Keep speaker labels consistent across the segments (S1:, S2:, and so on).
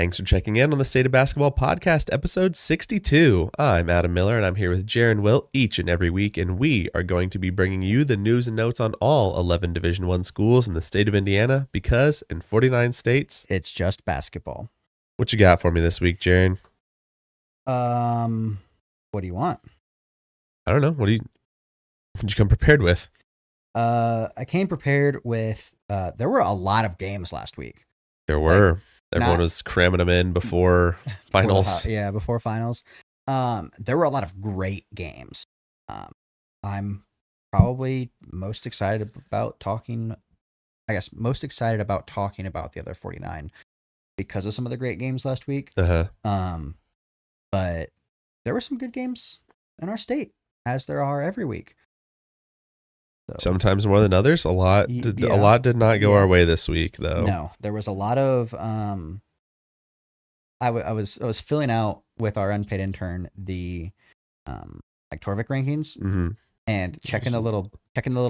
S1: Thanks for checking in on the State of Basketball Podcast, episode 62. I'm Adam Miller, and I'm here with Jaron Wilt each and every week, and we are going to be bringing you the news and notes on all 11 Division I schools in the state of Indiana, because in 49 states,
S2: it's just basketball.
S1: What you got for me this week, Jaron?
S2: What do you want?
S1: I don't know. What'd you come prepared with?
S2: I came prepared with, there were a lot of games last week.
S1: There were. Everyone was cramming them in before finals.
S2: Before finals. There were a lot of great games. I'm probably most excited about talking about the other 49 because of some of the great games last week. But there were some good games in our state, as there are every week. So,
S1: sometimes more than others. A lot did not go our way this week, though.
S2: No, there was a lot of. I was filling out with our unpaid intern the Torvik rankings, and checking the little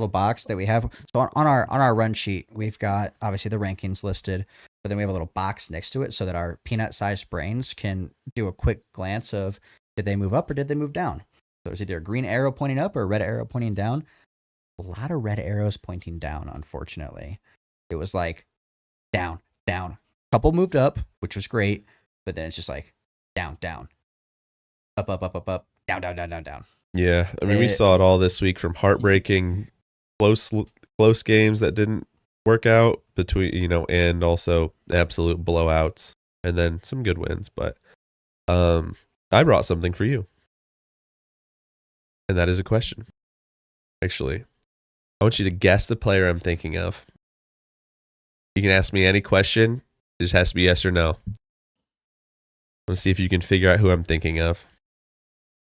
S2: box that we have. So on our run sheet, we've got obviously the rankings listed, but then we have a little box next to it so that our peanut-sized brains can do a quick glance of did they move up or did they move down. So it's either a green arrow pointing up or a red arrow pointing down. A lot of red arrows pointing down, unfortunately. It was like down. Couple moved up, which was great, but then it's just like down, up, down.
S1: Yeah, I mean, we saw it all this week, from heartbreaking close games that didn't work out between, and also absolute blowouts, and then some good wins. But I brought something for you, and that is a question. Actually, I want you to guess the player I'm thinking of. You can ask me any question. It just has to be yes or no. Let's see if you can figure out who I'm thinking of.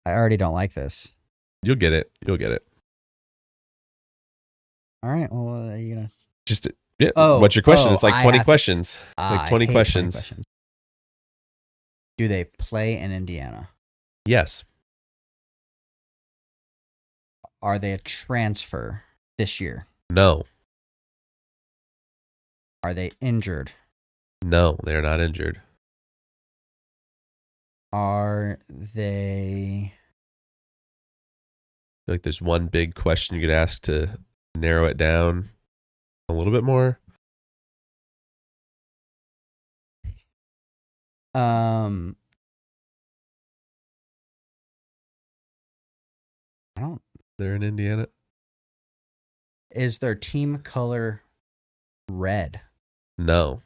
S2: I already don't like this.
S1: You'll get it.
S2: All right. Well,
S1: just yeah. What's your question? It's like 20 questions.
S2: Like
S1: 20 questions.
S2: 20 questions. Do they play in Indiana?
S1: Yes.
S2: Are they a transfer this year?
S1: No.
S2: Are they injured?
S1: No, they are not injured.
S2: Are they...
S1: I feel like there's one big question you could ask to narrow it down a little bit more. They're in Indiana.
S2: Is their team color red?
S1: No.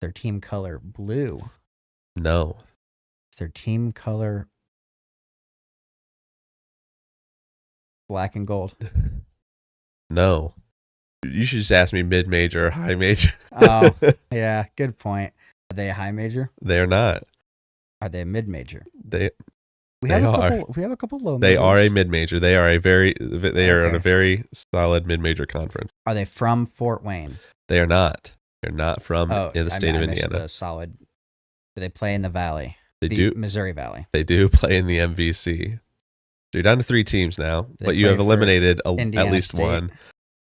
S2: Their team color blue?
S1: No.
S2: Is their team color black and gold?
S1: No. You should just ask me mid-major or high major.
S2: Oh, yeah, good point. Are they a high major?
S1: They are not.
S2: Are they a mid-major?
S1: We have
S2: a couple low majors.
S1: They are a mid-major. They are on a very solid mid-major conference.
S2: Are they from Fort Wayne?
S1: They are not. They're not from in the state of Indiana.
S2: The solid. Do they play in the Valley?
S1: They do.
S2: Missouri Valley.
S1: They do play in the MVC. So you're down to 3 teams now, but you have eliminated at least State. One.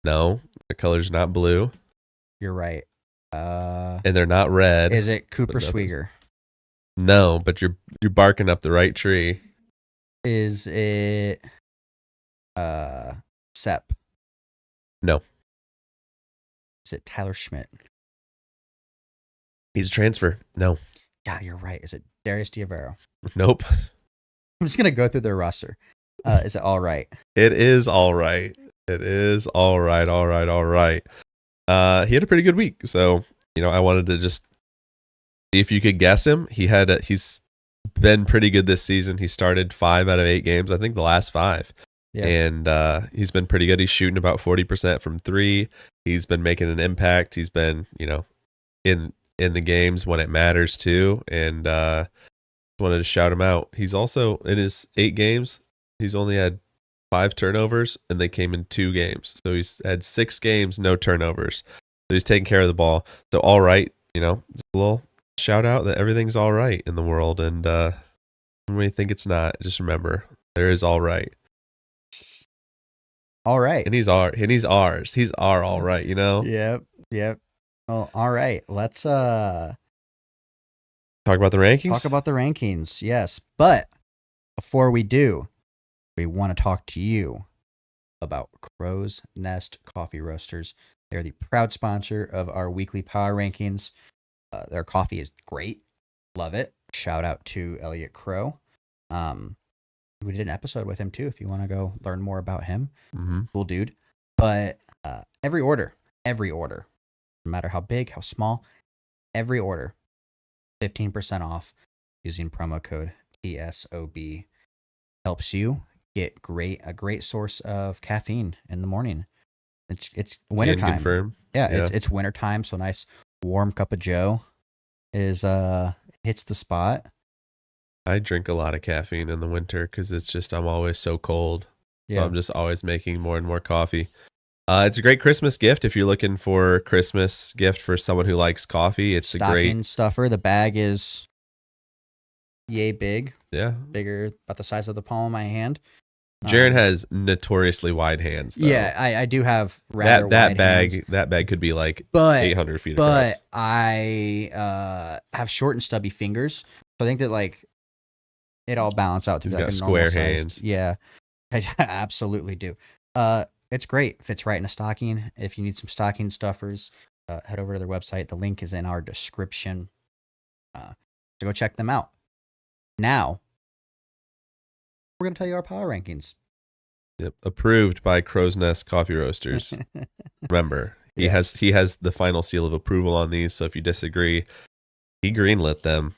S1: No, the color's not blue.
S2: You're right.
S1: And they're not red.
S2: Is it Cooper Sweeger?
S1: No, but you're barking up the right tree.
S2: Is it Sepp?
S1: No.
S2: Is it Tyler Schmidt?
S1: He's a transfer. No.
S2: Yeah, you're right. Is it Darius Diavero?
S1: Nope.
S2: I'm just gonna go through their roster. Is it all right?
S1: It is all right. It is all right. All right. He had a pretty good week, so I wanted to just see if you could guess him. He's been pretty good this season. He started 5 out of 8 games, I think the last 5. Yeah. And he's been pretty good. He's shooting about 40% from 3. He's been making an impact. He's been, in the games when it matters too. And wanted to shout him out. He's also, in his 8 games, he's only had 5 turnovers, and they came in 2 games. So he's had 6 games, no turnovers. So he's taking care of the ball. So all right, just a little shout out that everything's all right in the world. And when you think it's not, just remember there is all right.
S2: All right.
S1: And he's ours. He's our all right,
S2: Yep. Well, all right. Let's
S1: Talk about the rankings?
S2: Talk about the rankings, yes. But before we do, we want to talk to you about Crow's Nest Coffee Roasters. They're the proud sponsor of our weekly power rankings. Their coffee is great. Love it. Shout out to Elliot Crow. We did an episode with him too, if you want to go learn more about him. Cool dude. But every order, no matter how big, how small, every order, 15% off using promo code TSOB helps you get a great source of caffeine in the morning. It's wintertime. Yeah, it's wintertime, so a nice warm cup of Joe hits the spot.
S1: I drink a lot of caffeine in the winter because it's just I'm always so cold. Yeah, so I'm just always making more and more coffee. It's a great Christmas gift if you're looking for a Christmas gift for someone who likes coffee. It's
S2: stocking
S1: a great
S2: stuffer. The bag is yay big.
S1: Yeah,
S2: bigger, about the size of the palm of my hand.
S1: Jaron has notoriously wide hands, though.
S2: Yeah, I do have rather wide hands.
S1: That bag could be like 800 feet across.
S2: But I have short and stubby fingers, so I think that like it all balances out to be like a
S1: square
S2: normal
S1: hands.
S2: Sized, yeah, I absolutely do. It's great. Fits right in a stocking. If you need some stocking stuffers, head over to their website. The link is in our description. So go check them out. Now, we're going to tell you our power rankings.
S1: Yep, approved by Crow's Nest Coffee Roasters. Remember, he has the final seal of approval on these, so if you disagree, he greenlit them.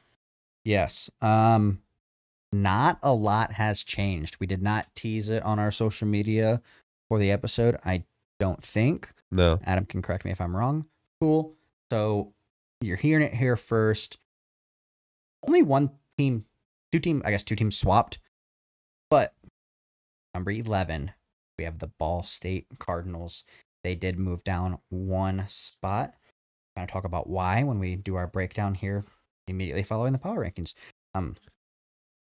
S2: Yes. Not a lot has changed. We did not tease it on our social media for the episode, I don't think.
S1: No.
S2: Adam can correct me if I'm wrong. Cool. So you're hearing it here first. Only two teams swapped. But number 11, we have the Ball State Cardinals. They did move down one spot. I'm going to talk about why when we do our breakdown here immediately following the power rankings.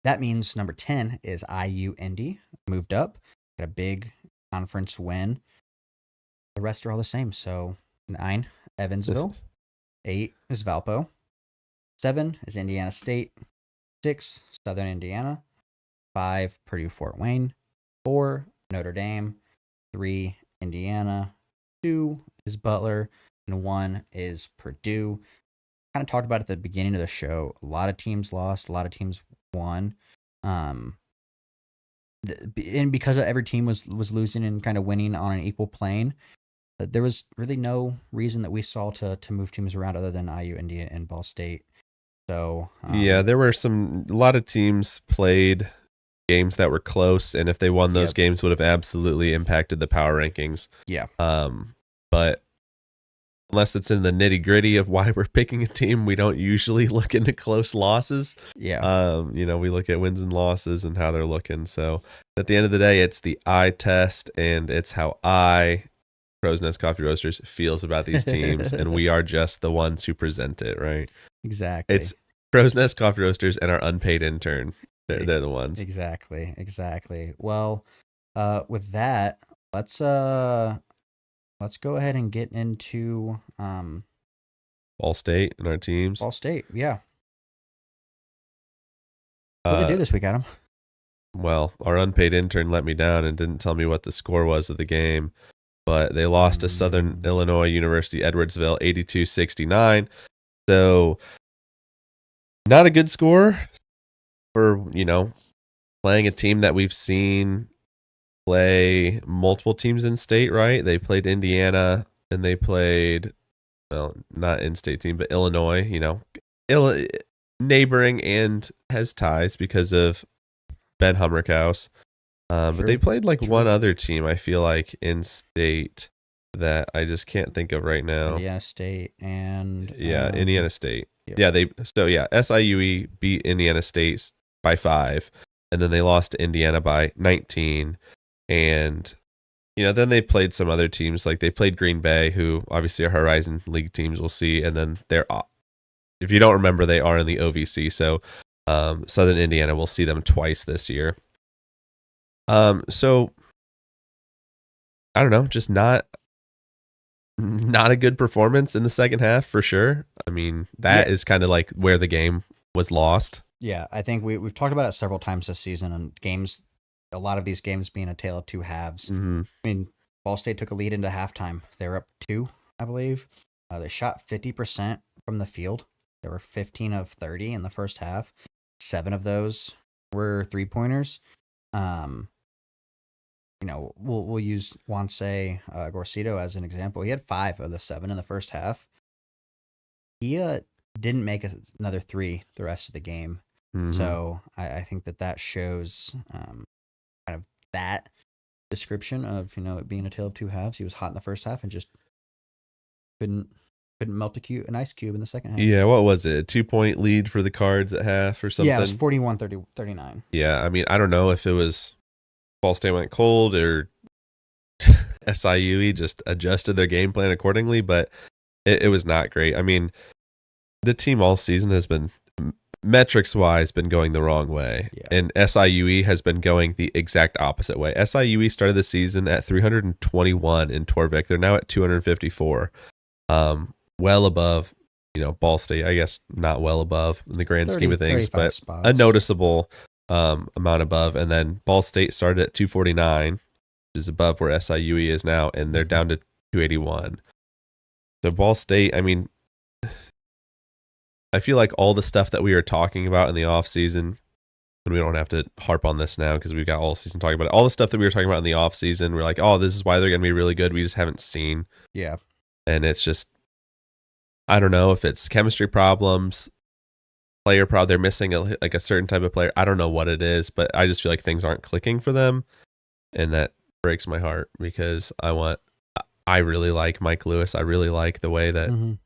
S2: That means number 10 is IU Indy. Moved up. Got a big conference win. The rest are all the same. So 9, Evansville. 8 is Valpo. 7 is Indiana State. 6, Southern Indiana. 5, Purdue Fort Wayne. 4, Notre Dame. 3, Indiana. 2 is Butler. And 1 is Purdue. Kind of talked about it at the beginning of the show. A lot of teams lost. A lot of teams won. And because every team was losing and kind of winning on an equal plane, there was really no reason that we saw to move teams around other than IU, Indy, and Ball State. So
S1: yeah, there were a lot of teams played games that were close, and if they won those games, would have absolutely impacted the power rankings.
S2: Yeah.
S1: But unless it's in the nitty gritty of why we're picking a team, we don't usually look into close losses.
S2: Yeah.
S1: We look at wins and losses and how they're looking. So at the end of the day, it's the eye test, and it's how Crow's Nest Coffee Roasters feels about these teams, and we are just the ones who present it, right?
S2: Exactly.
S1: It's Crow's Nest Coffee Roasters and our unpaid intern. They're the ones.
S2: Exactly. Well, with that, let's go ahead and get into
S1: Ball State and our teams.
S2: Ball State, yeah. What did they do this week, Adam?
S1: Well, our unpaid intern let me down and didn't tell me what the score was of the game, but they lost to Southern Illinois University Edwardsville 82-69. So not a good score for, playing a team that we've seen play multiple teams in state, right? They played Indiana and they played, well, not in-state team, but Illinois, neighboring and has ties because of Ben Hummerkaus. But they played one other team, I feel like, in state that I just can't think of right now.
S2: Indiana State and...
S1: Yeah, Indiana State.
S2: Yeah.
S1: SIUE beat Indiana State by 5, and then they lost to Indiana by 19. And, then they played some other teams, like they played Green Bay, who obviously are Horizon League teams, we'll see. And then if you don't remember, they are in the OVC. So Southern Indiana, we'll see them twice this year. So I don't know, just not a good performance in the second half for sure. I mean, that is kind of like where the game was lost.
S2: Yeah, I think we've talked about it several times this season, and games, a lot of these games being a tale of two halves.
S1: Mm-hmm.
S2: I mean, Ball State took a lead into halftime. They were up 2, I believe. They shot 50% from the field. They were 15 of 30 in the first half. 7 of those were 3-pointers. We'll use Juanse Gorcito as an example. He had 5 of the 7 in the first half. He didn't make another 3 the rest of the game.
S1: Mm-hmm.
S2: So I think that shows kind of that description of it being a tale of two halves. He was hot in the first half and just couldn't melt an ice cube in the second half.
S1: Yeah, what was it? A 2-point lead for the Cards at half or something?
S2: Yeah, it was 41-39.
S1: Yeah, I mean, I don't know if it was Ball State went cold or SIUE just adjusted their game plan accordingly, but it was not great. I mean, the team all season has been, metrics-wise, been going the wrong way. Yeah. And SIUE has been going the exact opposite way. SIUE started the season at 321 in Torvik. They're now at 254. Well above, Ball State. I guess not well above in the grand scheme of things, but spots. A noticeable amount above. And then Ball State started at 249, which is above where SIUE is now, and they're down to 281. So Ball State, I mean, I feel like all the stuff that we were talking about in the offseason, and we don't have to harp on this now because we've got all season talking about it. All the stuff that we were talking about in the offseason, we're like, oh, this is why they're going to be really good. We just haven't seen.
S2: Yeah.
S1: And it's just, I don't know if it's chemistry problems, player problem. They're missing a certain type of player. I don't know what it is, but I just feel like things aren't clicking for them. And that breaks my heart because I really like Mike Lewis. I really like the way that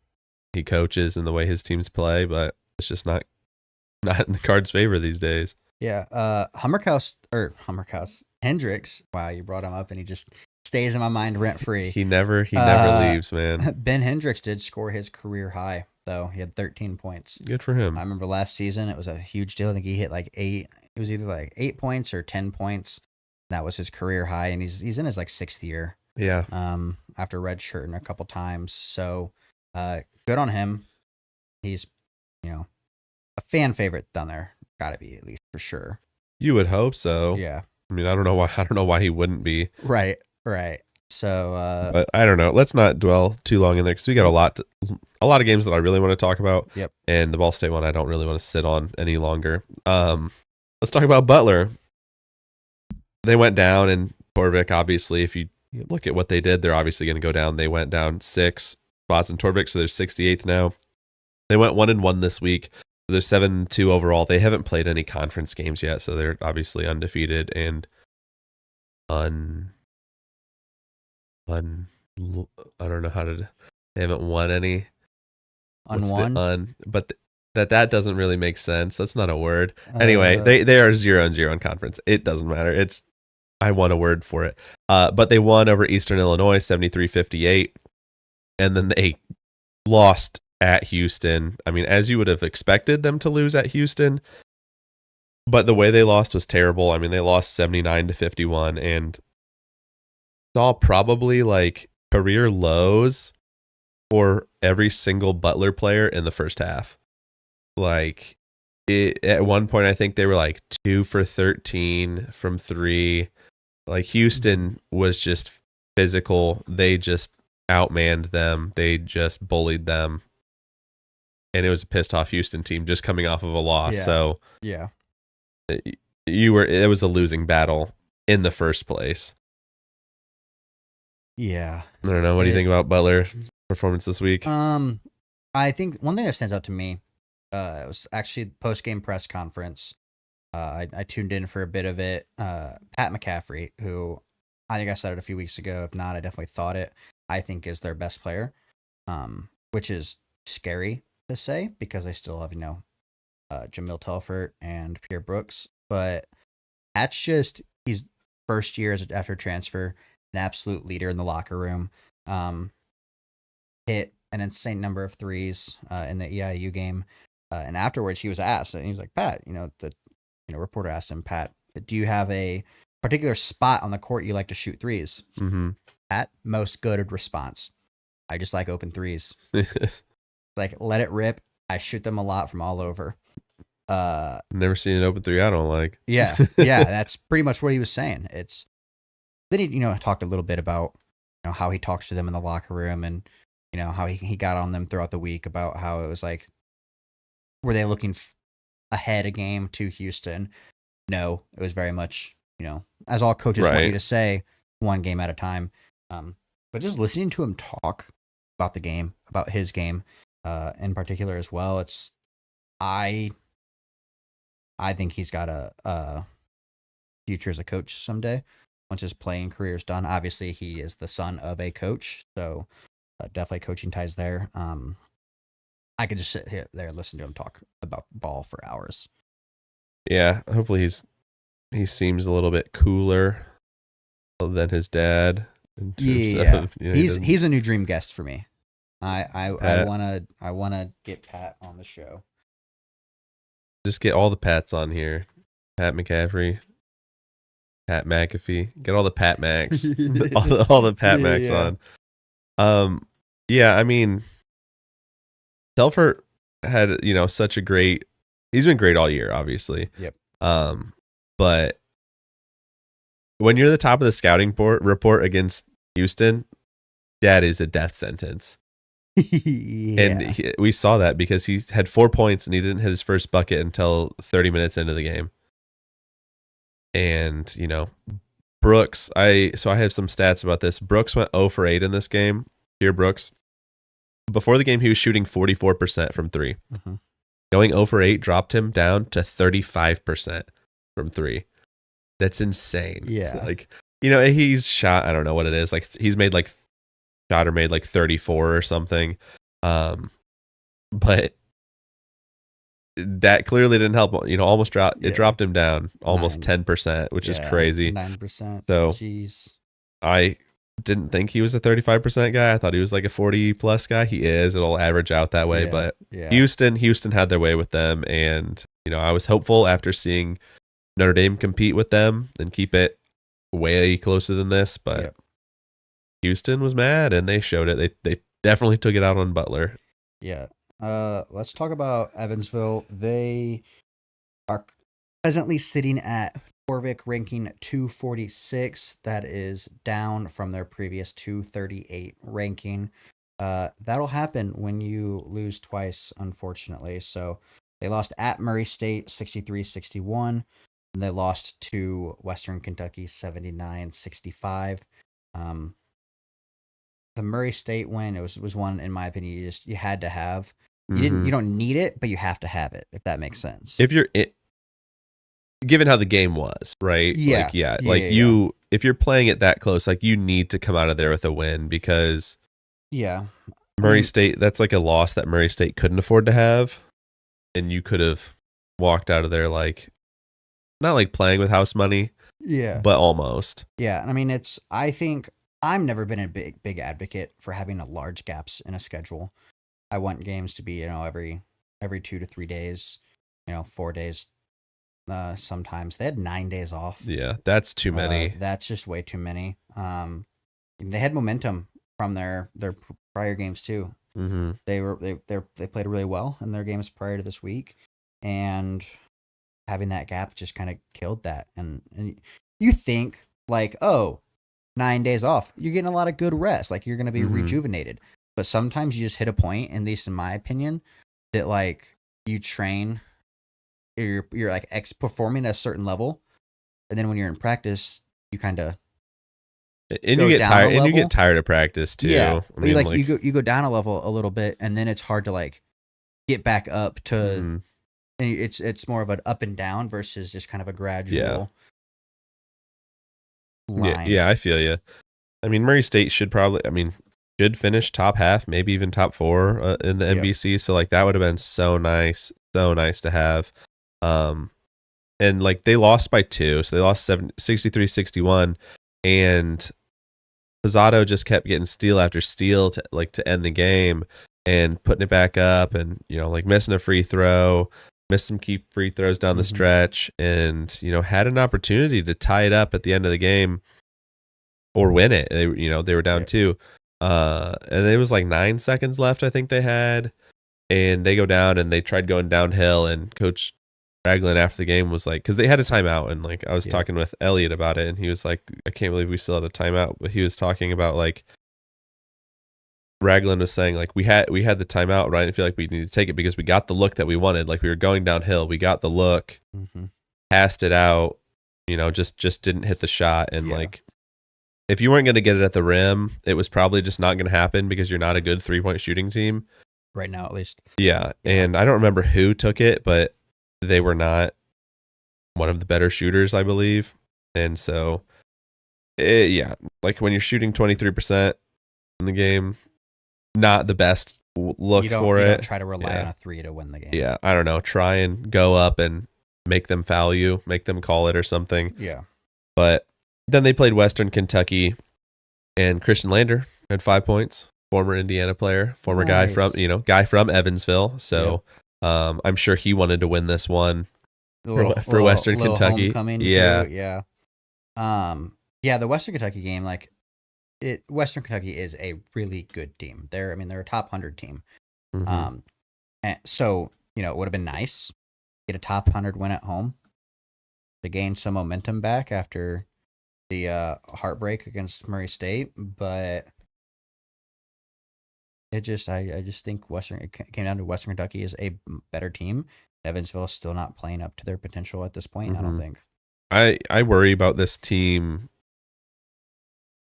S1: he coaches and the way his teams play, but it's just not in the Cards' favor these days.
S2: Yeah. Hendricks. Wow, you brought him up and he just stays in my mind rent free.
S1: He never leaves, man.
S2: Ben Hendricks did score his career high, though. He had 13 points.
S1: Good for him.
S2: I remember last season it was a huge deal. I think he hit like 8. It was either like 8 points or 10 points. That was his career high, and he's in his like 6th year.
S1: Yeah.
S2: After redshirting a couple times. So good on him. He's, a fan favorite down there. Gotta be, at least, for sure.
S1: You would hope so.
S2: Yeah.
S1: I mean, I don't know why he wouldn't be.
S2: Right. So
S1: but I don't know. Let's not dwell too long in there because we got a lot of games that I really want to talk about.
S2: Yep.
S1: And the Ball State one I don't really want to sit on any longer. Let's talk about Butler. They went down, and Torvik, obviously, if you look at what they did, they're obviously going to go down. They went down 6 spots in Torvik, so they're 68th now. They went 1-1 this week. So they're 7-2 overall. They haven't played any conference games yet, so they're obviously undefeated and I don't know how to. They haven't won any. But that doesn't really make sense. That's not a word. Anyway, they are 0-0 in conference. It doesn't matter. I want a word for it. But they won over Eastern Illinois 73-58, and then they lost at Houston. I mean, as you would have expected them to lose at Houston, but the way they lost was terrible. I mean, they lost 79-51, and saw probably like career lows for every single Butler player in the first half. Like, at one point, I think they were like 2 for 13 from 3. Like, Houston was just physical. They just outmanned them. They just bullied them. And it was a pissed off Houston team just coming off of a loss.
S2: Yeah.
S1: So
S2: yeah,
S1: it was a losing battle in the first place.
S2: Yeah.
S1: I don't know. What do you think about Butler's performance this week?
S2: I think one thing that stands out to me, it was actually post-game press conference. I tuned in for a bit of it. Pat McCaffrey, who I think I said it a few weeks ago. If not, I definitely thought it. I think is their best player, which is scary to say because I still have, Jamil Telfort and Pierre Brooks. But that's just, he's first year after transfer, an absolute leader in the locker room. Hit an insane number of threes in the EIU game. And afterwards, he was asked, and he was like, Pat, the reporter asked him, Pat, do you have a particular spot on the court you like to shoot threes?
S1: Mm-hmm.
S2: Pat, most goated response. I just like open threes. Like, let it rip. I shoot them a lot from all over.
S1: Never seen an open three I don't like.
S2: Yeah, that's pretty much what he was saying. It's then he talked a little bit about how he talks to them in the locker room, and how he got on them throughout the week about how it was like, were they looking ahead a game to Houston? No, it was very much as all coaches want you to say, one game at a time. But just listening to him talk about the game, about his game in particular as well, it's I think he's got a future as a coach someday once his playing career is done. Obviously, he is the son of a coach, so definitely coaching ties there. I could just sit here there and listen to him talk about ball for hours.
S1: Yeah, hopefully he seems a little bit cooler than his dad.
S2: Yeah, he's a new dream guest for me. I wanna get Pat on the show.
S1: Just get all the Pats on here. Pat McCaffrey, Pat McAfee. Get all the Pat Macs. all the Pat Macs on. Yeah, I mean, Telford had, such a great, he's been great all year, obviously.
S2: Yep.
S1: But when you're the top of the scouting report against Houston, that is a death sentence.
S2: Yeah.
S1: And we saw that because he had 4 points and he didn't hit his first bucket until 30 minutes into the game. And, Brooks, I have some stats about this. Brooks went 0 for 8 in this game. Here, Brooks. Before the game, he was shooting 44% from 3.
S2: Mm-hmm.
S1: Going 0 for 8 dropped him down to 35% from 3. That's insane.
S2: Yeah.
S1: He's shot, I don't know what it is. Like, he's made shot or made 34 or something. But that clearly didn't help. Almost dropped. It dropped him down almost 10%, which is crazy.
S2: 9%.
S1: So,
S2: jeez.
S1: I didn't think he was a 35% guy. I thought he was like a 40 plus guy. He is. It'll average out that way. But Houston had their way with them, and I was hopeful after seeing Notre Dame compete with them and keep it way closer than this. But Houston was mad, and they showed it. They definitely took it out on Butler.
S2: Yeah. Let's talk about Evansville. They are presently sitting at Torvik ranking 246. That is down from their previous 238 ranking. That'll happen when you lose twice, unfortunately. So they lost at Murray State 63-61, and they lost to Western Kentucky 79-65. The Murray State win, it was one, in my opinion, you had to have. You don't need it, but you have to have it, if that makes sense.
S1: If you're given how the game was, right?
S2: Yeah.
S1: If you're playing it that close, you need to come out of there with a win, because Murray State, that's like a loss that Murray State couldn't afford to have, and you could have walked out of there not playing with house money, but almost.
S2: Yeah, I mean, I think I've never been a big advocate for having large gaps in a schedule. I want games to be, every 2 to 3 days, 4 days. Sometimes they had 9 days off.
S1: Yeah, that's too many.
S2: That's just way too many. They had momentum from their prior games too.
S1: Mm-hmm.
S2: They played really well in their games prior to this week, and having that gap just kind of killed that. And you think 9 days off, you're getting a lot of good rest. You're going to be rejuvenated. But sometimes you just hit a point, at least in my opinion, that you train, you're performing at a certain level, and then when you're in practice, you kind of
S1: you get tired, and you get tired of practice too.
S2: Yeah, you go down a level a little bit, and then it's hard to get back up to. And it's more of an up and down versus just kind of a gradual. Line.
S1: Yeah, I feel you. I mean, Murray State should finish top half, maybe even top 4 in the NBC. So that would have been so nice to have. And they lost by 2, so they lost 63-61, and Pizzato just kept getting steal after steal to end the game, and putting it back up, and missing a free throw. Missed some key free throws down the stretch, and had an opportunity to tie it up at the end of the game or win it. They were down 2, and it was 9 seconds left, I think they had, and they go down, and they tried going downhill, and Coach Raglan after the game was like, because they had a timeout, and like I was talking with Elliot about it, and he was like, I can't believe we still had a timeout. But he was talking about like Raglan was saying like we had the timeout, right? I feel like we need to take it because we got the look that we wanted. Like we were going downhill, we got the look, passed it out, just didn't hit the shot, and like if you weren't going to get it at the rim, it was probably just not going to happen because you're not a good 3-point shooting team
S2: right now, at least.
S1: Yeah, and I don't remember who took it, but they were not one of the better shooters, I believe. And so, like when you're shooting 23% in the game, not the best look for it.
S2: You don't try to rely on a 3 to win the game.
S1: Yeah, I don't know. Try and go up and make them foul you, make them call it or something.
S2: Yeah.
S1: But then they played Western Kentucky, and Christian Lander had 5 points. Former Indiana player, former guy from Evansville. So I'm sure he wanted to win this one for Western Kentucky.
S2: Yeah. The Western Kentucky game, Western Kentucky is a really good team. They're a top 100 team. And so, it would have been nice to get a top 100 win at home to gain some momentum back after the heartbreak against Murray State, but I just think it came down to Western Kentucky is a better team. Evansville is still not playing up to their potential at this point. I don't think.
S1: I worry about this team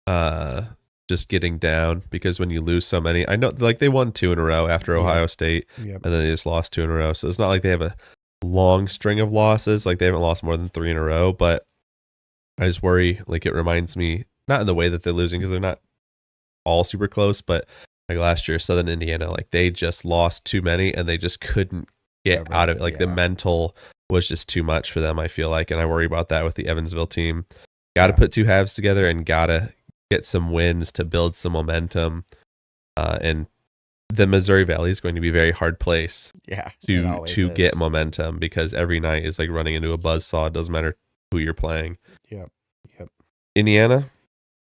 S1: just getting down because when you lose so many, I know they won 2 in a row after Ohio State, and then they just lost 2 in a row. So it's not like they have a long string of losses. Like they haven't lost more than 3 in a row, but I just worry. Like it reminds me, not in the way that they're losing because they're not all super close, but like last year, Southern Indiana, like they just lost too many and they just couldn't get out of it. Like the mental was just too much for them, I feel like. And I worry about that with the Evansville team. Got to put 2 halves together and got to get some wins to build some momentum. And the Missouri Valley is going to be a very hard place to get momentum because every night is like running into a buzzsaw. It doesn't matter who you're playing.
S2: Yep.
S1: Indiana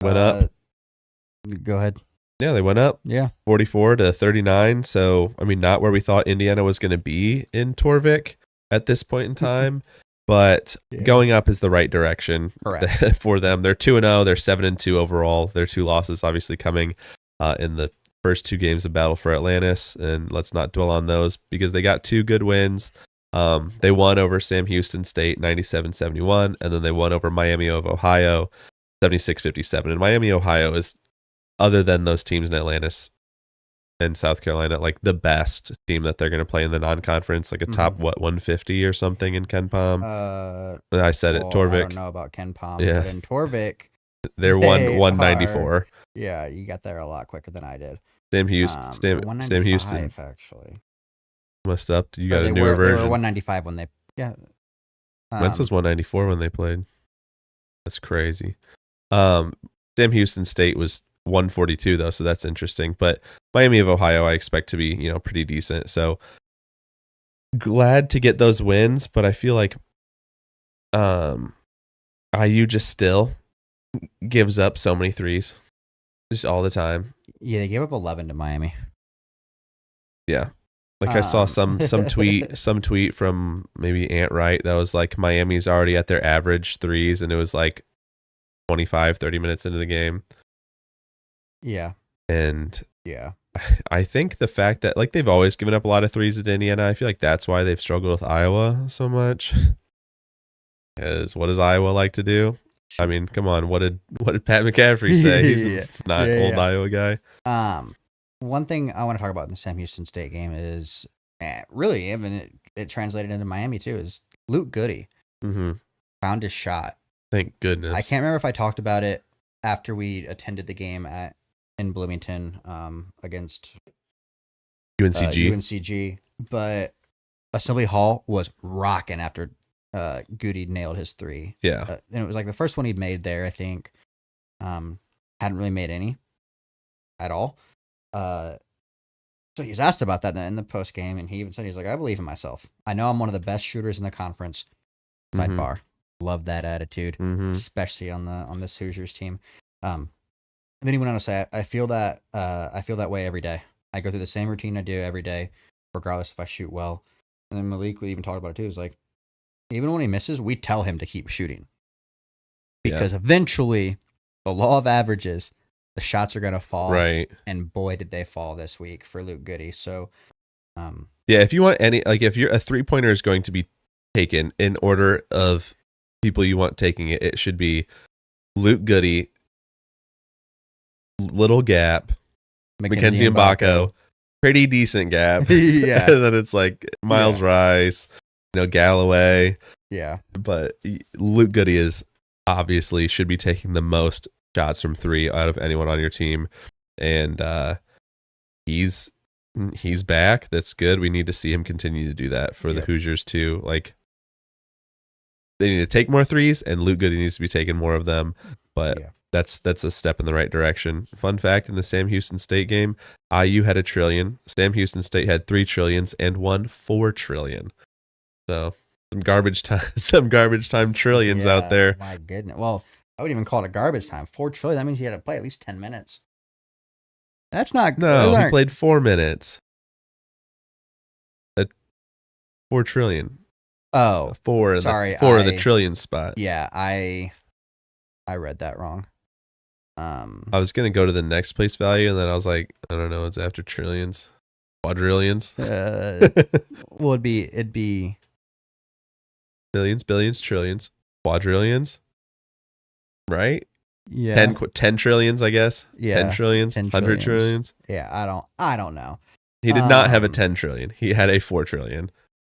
S1: went up.
S2: Go ahead.
S1: Yeah, they went up 44-39. So, not where we thought Indiana was going to be in Torvik at this point in time, but going up is the right direction for them. They're 2-0. They're 7-2 overall. Their 2 losses obviously coming in the first 2 games of Battle for Atlantis, and let's not dwell on those because they got 2 good wins. They won over Sam Houston State 97-71, and then they won over Miami of Ohio 76-57. And Miami, Ohio is, other than those teams in Atlantis and South Carolina, like the best team that they're going to play in the non-conference, like a top 150 or something in Ken Palm. I said it, Torvik.
S2: I don't know about Ken Palm, but in Torvik,
S1: they're 194.
S2: Yeah, you got there a lot quicker than I did.
S1: Sam Houston,
S2: actually.
S1: Messed up. You got a newer version.
S2: They were 195 when they. Yeah.
S1: Wentz was 194 when they played. That's crazy. Sam Houston State was 142 though, so that's interesting. But Miami of Ohio, I expect to be pretty decent. So glad to get those wins, but I feel like IU just still gives up so many threes, just all the time.
S2: Yeah, they gave up 11 to Miami.
S1: Yeah. Like I saw some tweet from maybe Ant Wright that was like Miami's already at their average threes, and it was like 25-30 minutes into the game.
S2: Yeah.
S1: And I think the fact that like they've always given up a lot of threes at Indiana, I feel like that's why they've struggled with Iowa so much. Because what does Iowa like to do? Come on, what did Pat McCaffrey say? He's not old Iowa guy.
S2: One thing I want to talk about in the Sam Houston State game is really even it translated into Miami too is Luke Goody found his shot.
S1: Thank goodness.
S2: I can't remember if I talked about it after we attended the game in Bloomington against UNCG, but Assembly Hall was rocking after Goody nailed his 3.
S1: Yeah,
S2: and it was like the first one he'd made there. I think hadn't really made any at all. So he was asked about that in the post game, and he even said he's like, "I believe in myself. I know I'm one of the best shooters in the conference." Sidebar. Love that attitude, especially on this Hoosiers team. And then he went on to say, I feel that way every day. I go through the same routine I do every day, regardless if I shoot well. And then Malik would even talk about it too. It's like, even when he misses, we tell him to keep shooting. Because eventually, the law of averages, the shots are going to fall.
S1: Right.
S2: And boy, did they fall this week for Luke Goody. So,
S1: if you want if you're a 3-pointer is going to be taken in order of people you want taking it, it should be Luke Goody, little gap, Mackenzie Mbako, pretty decent gap.
S2: Yeah.
S1: And then it's like Miles Rice, Galloway.
S2: Yeah.
S1: But Luke Goody is obviously should be taking the most shots from 3 out of anyone on your team. And he's back. That's good. We need to see him continue to do that for the Hoosiers too. Like, they need to take more 3s, and Luke Goody needs to be taking more of them. But that's a step in the right direction. Fun fact: in the Sam Houston State game, IU had 1 trillion. Sam Houston State had 3 trillions and won 4 trillion. So some garbage time trillions out there.
S2: My goodness. Well, I wouldn't even call it a garbage time. 4 trillion. That means he had to play at least 10 minutes. That's not.
S1: No, he played 4 minutes. At 4 trillion.
S2: Oh,
S1: 4.
S2: Sorry,
S1: 4 of the trillion spot.
S2: Yeah, I read that wrong.
S1: I was gonna go to the next place value, and then I was like, I don't know, it's after trillions, quadrillions.
S2: Well, it'd be
S1: millions, billions, trillions, quadrillions, right?
S2: Yeah,
S1: 10 trillions, I guess.
S2: Yeah,
S1: 10 trillions, 100 trillions.
S2: Yeah, I don't know.
S1: He did not have a 10 trillion. He had a 4 trillion,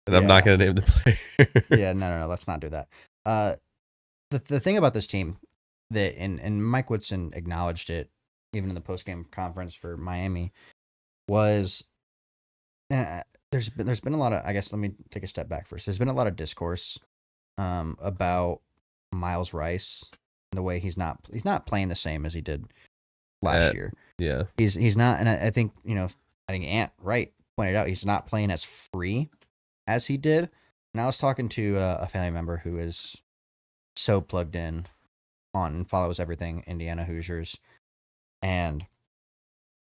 S1: and I'm not gonna name the player.
S2: Yeah, no, let's not do that. The thing about this team that and Mike Woodson acknowledged it even in the post-game conference for Miami was there's been a lot of, I guess, let me take a step back first. There's been a lot of discourse about Miles Rice and the way he's not playing the same as he did last year.
S1: Yeah.
S2: He's not, and I think, Ant Wright pointed out he's not playing as free as he did. And I was talking to a family member who is so plugged in on and follows everything Indiana Hoosiers, and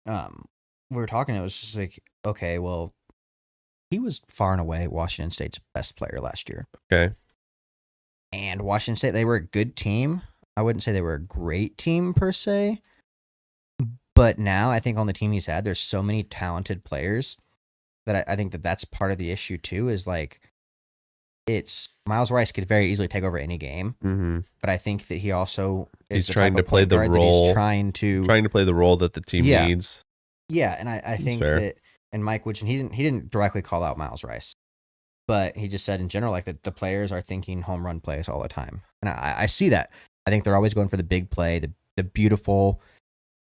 S2: we were talking. It was just like, okay, well, he was far and away Washington State's best player last year.
S1: Okay,
S2: and Washington State, they were a good team. I wouldn't say they were a great team per se, but now I think on the team he's had, there's so many talented players that I think that's part of the issue too. Is like, it's Miles Rice could very easily take over any game, but I think that he also is
S1: trying to play the role.
S2: He's trying to
S1: play the role that the team needs.
S2: Yeah, and I think that, and Mike Woodson, he didn't directly call out Miles Rice, but he just said in general, like, that the players are thinking home run plays all the time, and I see that. I think they're always going for the big play, the beautiful,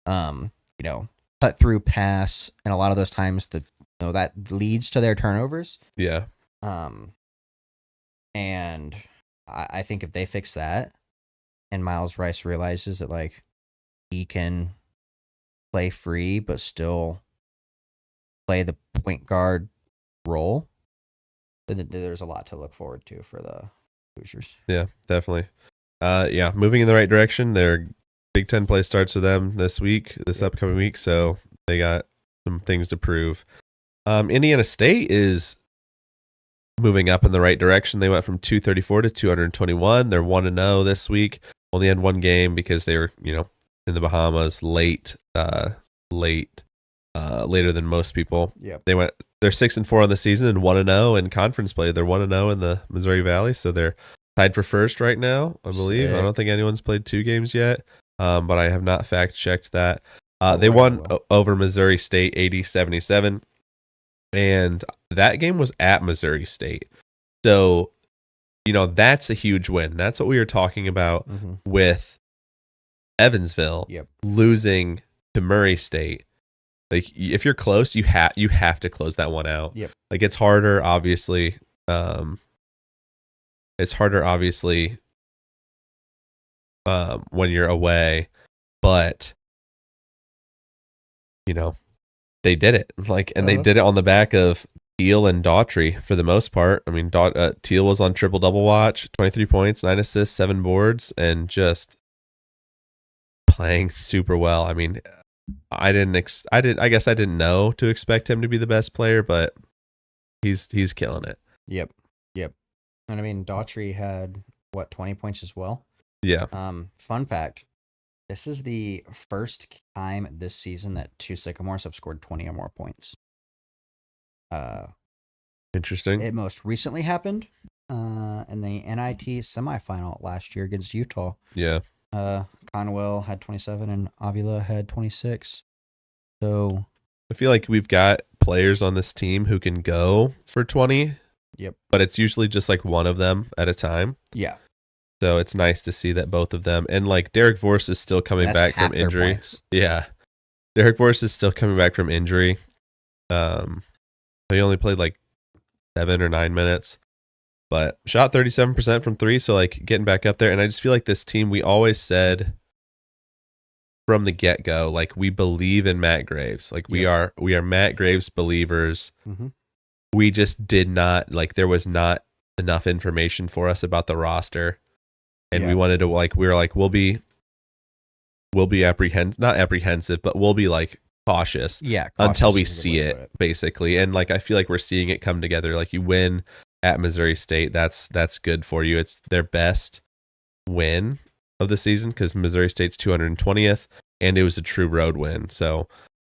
S2: cut through pass, and a lot of those times that leads to their turnovers.
S1: Yeah.
S2: And I think if they fix that, and Miles Rice realizes that, like, he can play free but still play the point guard role, then there's a lot to look forward to for the Hoosiers.
S1: Yeah, definitely. Moving in the right direction. Their Big Ten play starts with them this upcoming week, so they got some things to prove. Indiana State is moving up in the right direction. They went from 234 to 221. They're 1-0 this week. Only had one game because they were, in the Bahamas later than most people.
S2: Yep.
S1: They're 6-4 on the season and 1-0 in conference play. They're 1-0 in the Missouri Valley, so they're tied for first right now, I believe.
S2: Sick.
S1: I don't think anyone's played 2 games yet, but I have not fact checked that. They won over Missouri State 80-77. And that game was at Missouri State. So, that's a huge win. That's what we were talking about with Evansville losing to Murray State. Like, if you're close, you have to close that one out.
S2: Yep.
S1: Like, it's harder, obviously. When you're away, but they did it. They did it on the back of Teal and Daughtry for the most part. I mean, Teal was on triple-double watch, 23 points, 9 assists, 7 boards, and just playing super well. I mean, I guess I didn't know to expect him to be the best player, but he's killing it.
S2: Yep. And I mean, Daughtry had, 20 points as well?
S1: Yeah.
S2: Fun fact, this is the first time this season that two Sycamores have scored 20 or more points.
S1: Interesting.
S2: It most recently happened in the NIT semifinal last year against Utah.
S1: Yeah.
S2: Conwell had 27 and Avila had 26. So
S1: I feel like we've got players on this team who can go for 20.
S2: Yep.
S1: But it's usually just like one of them at a time.
S2: Yeah.
S1: So it's nice to see that both of them, and like Derek Vorst is still coming back from injury. Yeah. Derek Vorst is still coming back from injury. He only played like 7 or 9 minutes, but shot 37% from 3. So like getting back up there. And I just feel like this team, we always said from the get go, like we believe in Matt Graves. Like we are Matt Graves believers.
S2: Mm-hmm.
S1: We just did not, like, there was not enough information for us about the roster. And we wanted to, like, we were like, we'll be not apprehensive, but we'll be like cautious.
S2: Yeah.
S1: Until we see it, basically. And like, I feel like we're seeing it come together. Like you win at Missouri State. That's good for you. It's their best win of the season because Missouri State's 220th and it was a true road win. So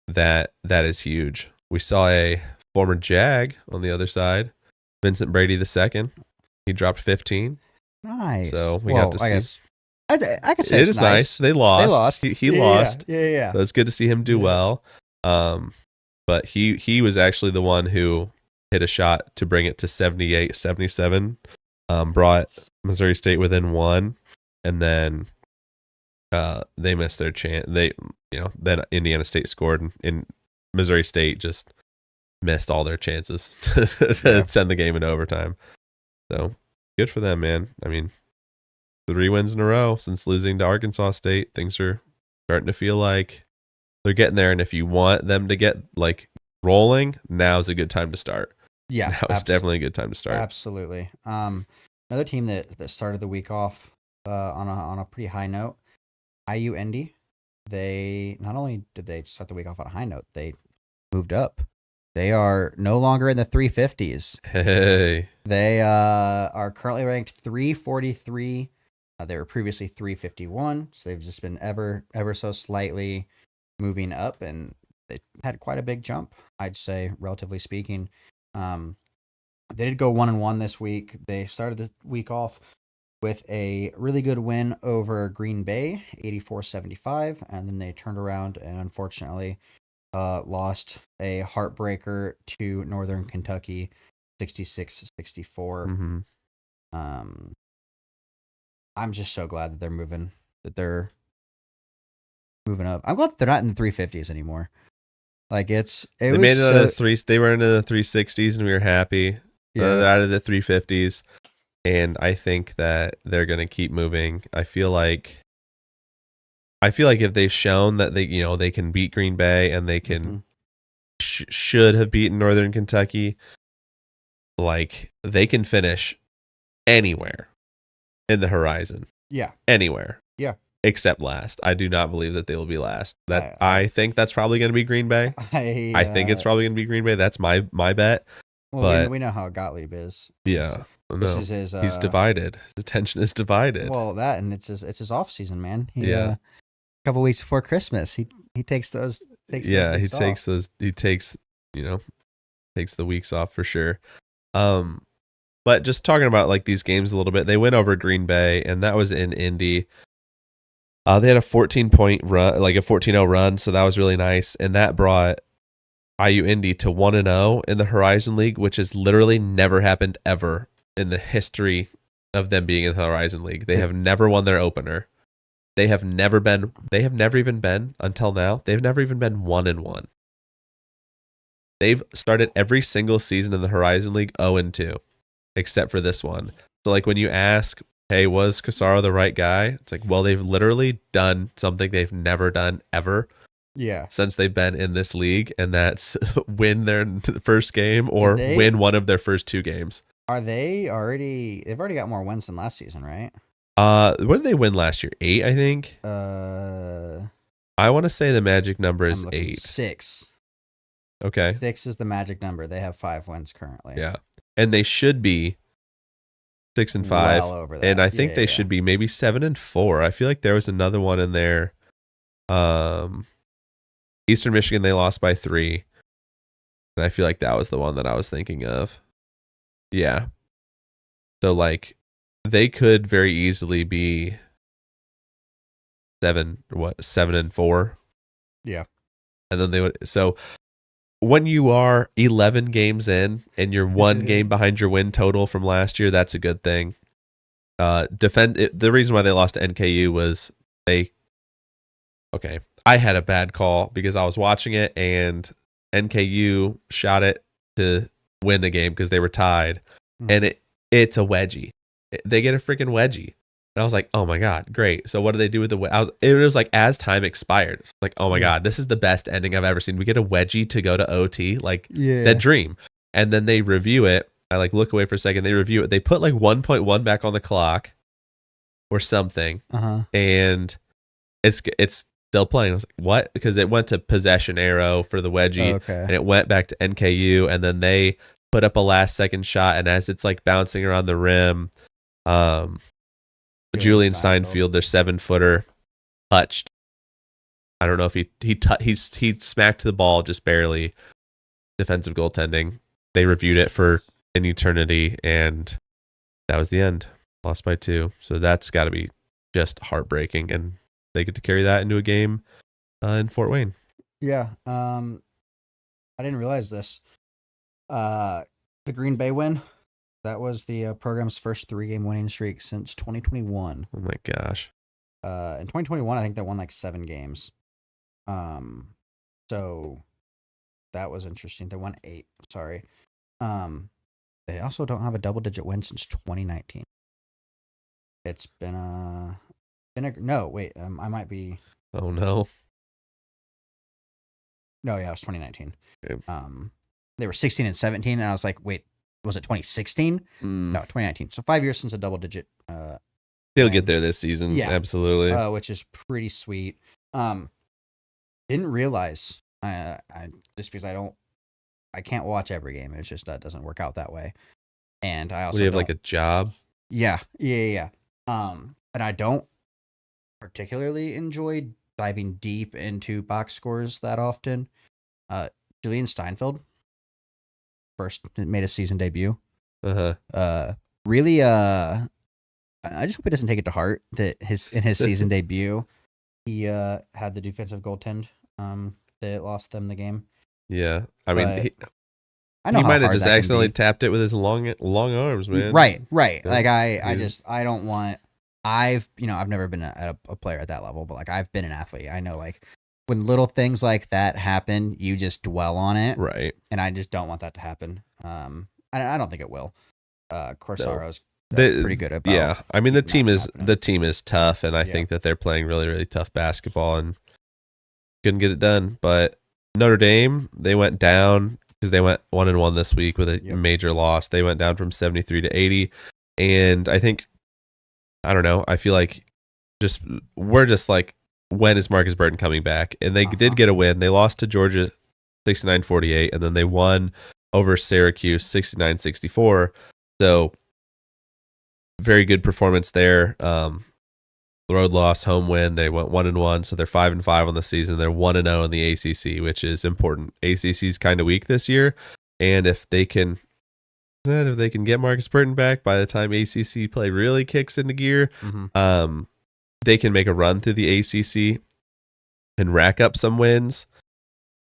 S1: that is huge. We saw a former Jag on the other side, Vincent Brady II. He dropped 15.
S2: Nice.
S1: So we got to see.
S2: I could say
S1: it is nice. They lost. He lost.
S2: Yeah.
S1: So it's good to see him do well. But he was actually the one who hit a shot to bring it to 78-77. Brought Missouri State within 1, and then they missed their chance. Then Indiana State scored, and Missouri State just missed all their chances to send the game into overtime. So good for them, man. I mean, 3 wins in a row since losing to Arkansas State. Things are starting to feel like they're getting there. And if you want them to get like rolling, now's a good time to start.
S2: Yeah,
S1: now it's definitely a good time to start.
S2: Absolutely. Another team that started the week off on a pretty high note, IU Indy. They not only did they start the week off on a high note, they moved up. They are no longer in the 350s.
S1: Hey.
S2: They are currently ranked 343. They were previously 351, so they've just been ever so slightly moving up, and they had quite a big jump, I'd say, relatively speaking. They did go 1-1 this week. They started the week off with a really good win over Green Bay, 84-75, and then they turned around and unfortunately lost a heartbreaker to Northern Kentucky, 66-64.
S1: Mm-hmm.
S2: I'm just so glad that they're moving up. I'm glad that they're not in the 350s anymore. Like they made it out of
S1: they were into the 360s and we were happy.
S2: Yeah.
S1: They're out of the 350s, and I think that they're going to keep moving. I feel like if they've shown that they can beat Green Bay and they can should have beaten Northern Kentucky, like they can finish anywhere in the horizon.
S2: Yeah.
S1: Anywhere.
S2: Yeah.
S1: Except last. I do not believe that they will be last. I think that's probably going to be Green Bay. I think it's probably going to be Green Bay. That's my bet.
S2: Well,
S1: but
S2: we know how Gottlieb is.
S1: Yeah.
S2: This is his.
S1: He's divided. His attention is divided.
S2: Well, that and it's his off season, man.
S1: Yeah.
S2: A couple weeks before Christmas, he takes those. Takes
S1: He takes the weeks off for sure. But just talking about like these games a little bit, they went over Green Bay, and that was in Indy. They had a 14-point run, like a 14-0 run, so that was really nice, and that brought IU Indy to 1-0 in the Horizon League, which has literally never happened ever in the history of them being in the Horizon League. They have never won their opener. They have never even been until now. They've never even been 1-1. They've started every single season in the Horizon League 0-2, except for this one. So like when you ask, hey, was Casaro the right guy? It's like, well, they've literally done something they've never done ever.
S2: Yeah.
S1: Since they've been in this league, and that's win their first game or win one of their first 2 games.
S2: Are they already? They've already got more wins than last season, right?
S1: What did they win last year? 8, I think. I want to say the magic number is 8.
S2: 6.
S1: Okay.
S2: 6 is the magic number. They have 5 wins currently.
S1: Yeah, and they should be 6-5,
S2: well over that.
S1: and I think they should be maybe 7-4. I feel like there was another one in there. Eastern Michigan, they lost by 3, and I feel like that was the one that I was thinking of. Yeah. So like, they could very easily be 7-4.
S2: Yeah.
S1: And then they would. So when you are 11 games in and you're 1 game behind your win total from last year, that's a good thing. The reason why they lost to NKU was I had a bad call because I was watching it and NKU shot it to win the game because they were tied, and it's a wedgie. They get a freaking wedgie. And I was like, oh my God, great. So what do they do with it was like as time expired. Like, oh my God, this is the best ending I've ever seen. We get a wedgie to go to OT, like that dream. And then they review it. I like look away for a second. They review it. They put like 1.1 back on the clock or something. And it's still playing. I was like, what? Because it went to possession arrow for the wedgie, and it went back to NKU, and then they put up a last second shot. And as it's like bouncing around the rim, Julian Steinfeld, their 7-footer, touched. I don't know if he smacked the ball just barely. Defensive goaltending. They reviewed it for an eternity, and that was the end. Lost by 2. So that's got to be just heartbreaking, and they get to carry that into a game in Fort Wayne.
S2: Yeah. I didn't realize this. The Green Bay win. That was the program's first 3-game winning streak since 2021.
S1: Oh my gosh.
S2: In 2021, I think they won like 7 games. So that was interesting. They won 8. Sorry. They also don't have a double-digit win since 2019. It's been no, wait. I might be.
S1: Oh no.
S2: No, yeah, it was 2019.
S1: Okay.
S2: They were 16-17, and I was like, wait. Was it 2016? No, 2019. So 5 years since a double digit.
S1: They'll get there this season. Yeah, absolutely.
S2: Which is pretty sweet. Didn't realize. Just because I can't watch every game. It's just that doesn't work out that way. And I also
S1: do you have like a job?
S2: Yeah. And I don't particularly enjoy diving deep into box scores that often. Julian Steinfeld. First made a season debut. Really, I just hope he doesn't take it to heart that in his season debut, he had the defensive goaltend that lost them the game.
S1: Yeah, I mean,
S2: I know
S1: he might have just accidentally tapped it with his long arms, man.
S2: Right. Like I don't want. I've never been a player at that level, but like I've been an athlete. I know like. When little things like that happen, you just dwell on it.
S1: Right.
S2: And I just don't want that to happen. I don't think it will. Corsaro's pretty good about.
S1: Yeah. I mean, the team is tough, and I think that they're playing really, really tough basketball and couldn't get it done. But Notre Dame, they went down because they went 1-1 this week with a major loss. They went down from 73 to 80. And I think, I don't know, I feel like we're just like, when is Marcus Burton coming back? And they did get a win. They lost to Georgia 69-48, and then they won over Syracuse 69-64. So very good performance there. Road loss, home win. They went 1-1, so they're 5-5 on the season. They're 1-0 in the ACC, which is important. ACC's kind of weak this year, and if they can get Marcus Burton back by the time ACC play really kicks into gear, they can make a run through the ACC and rack up some wins.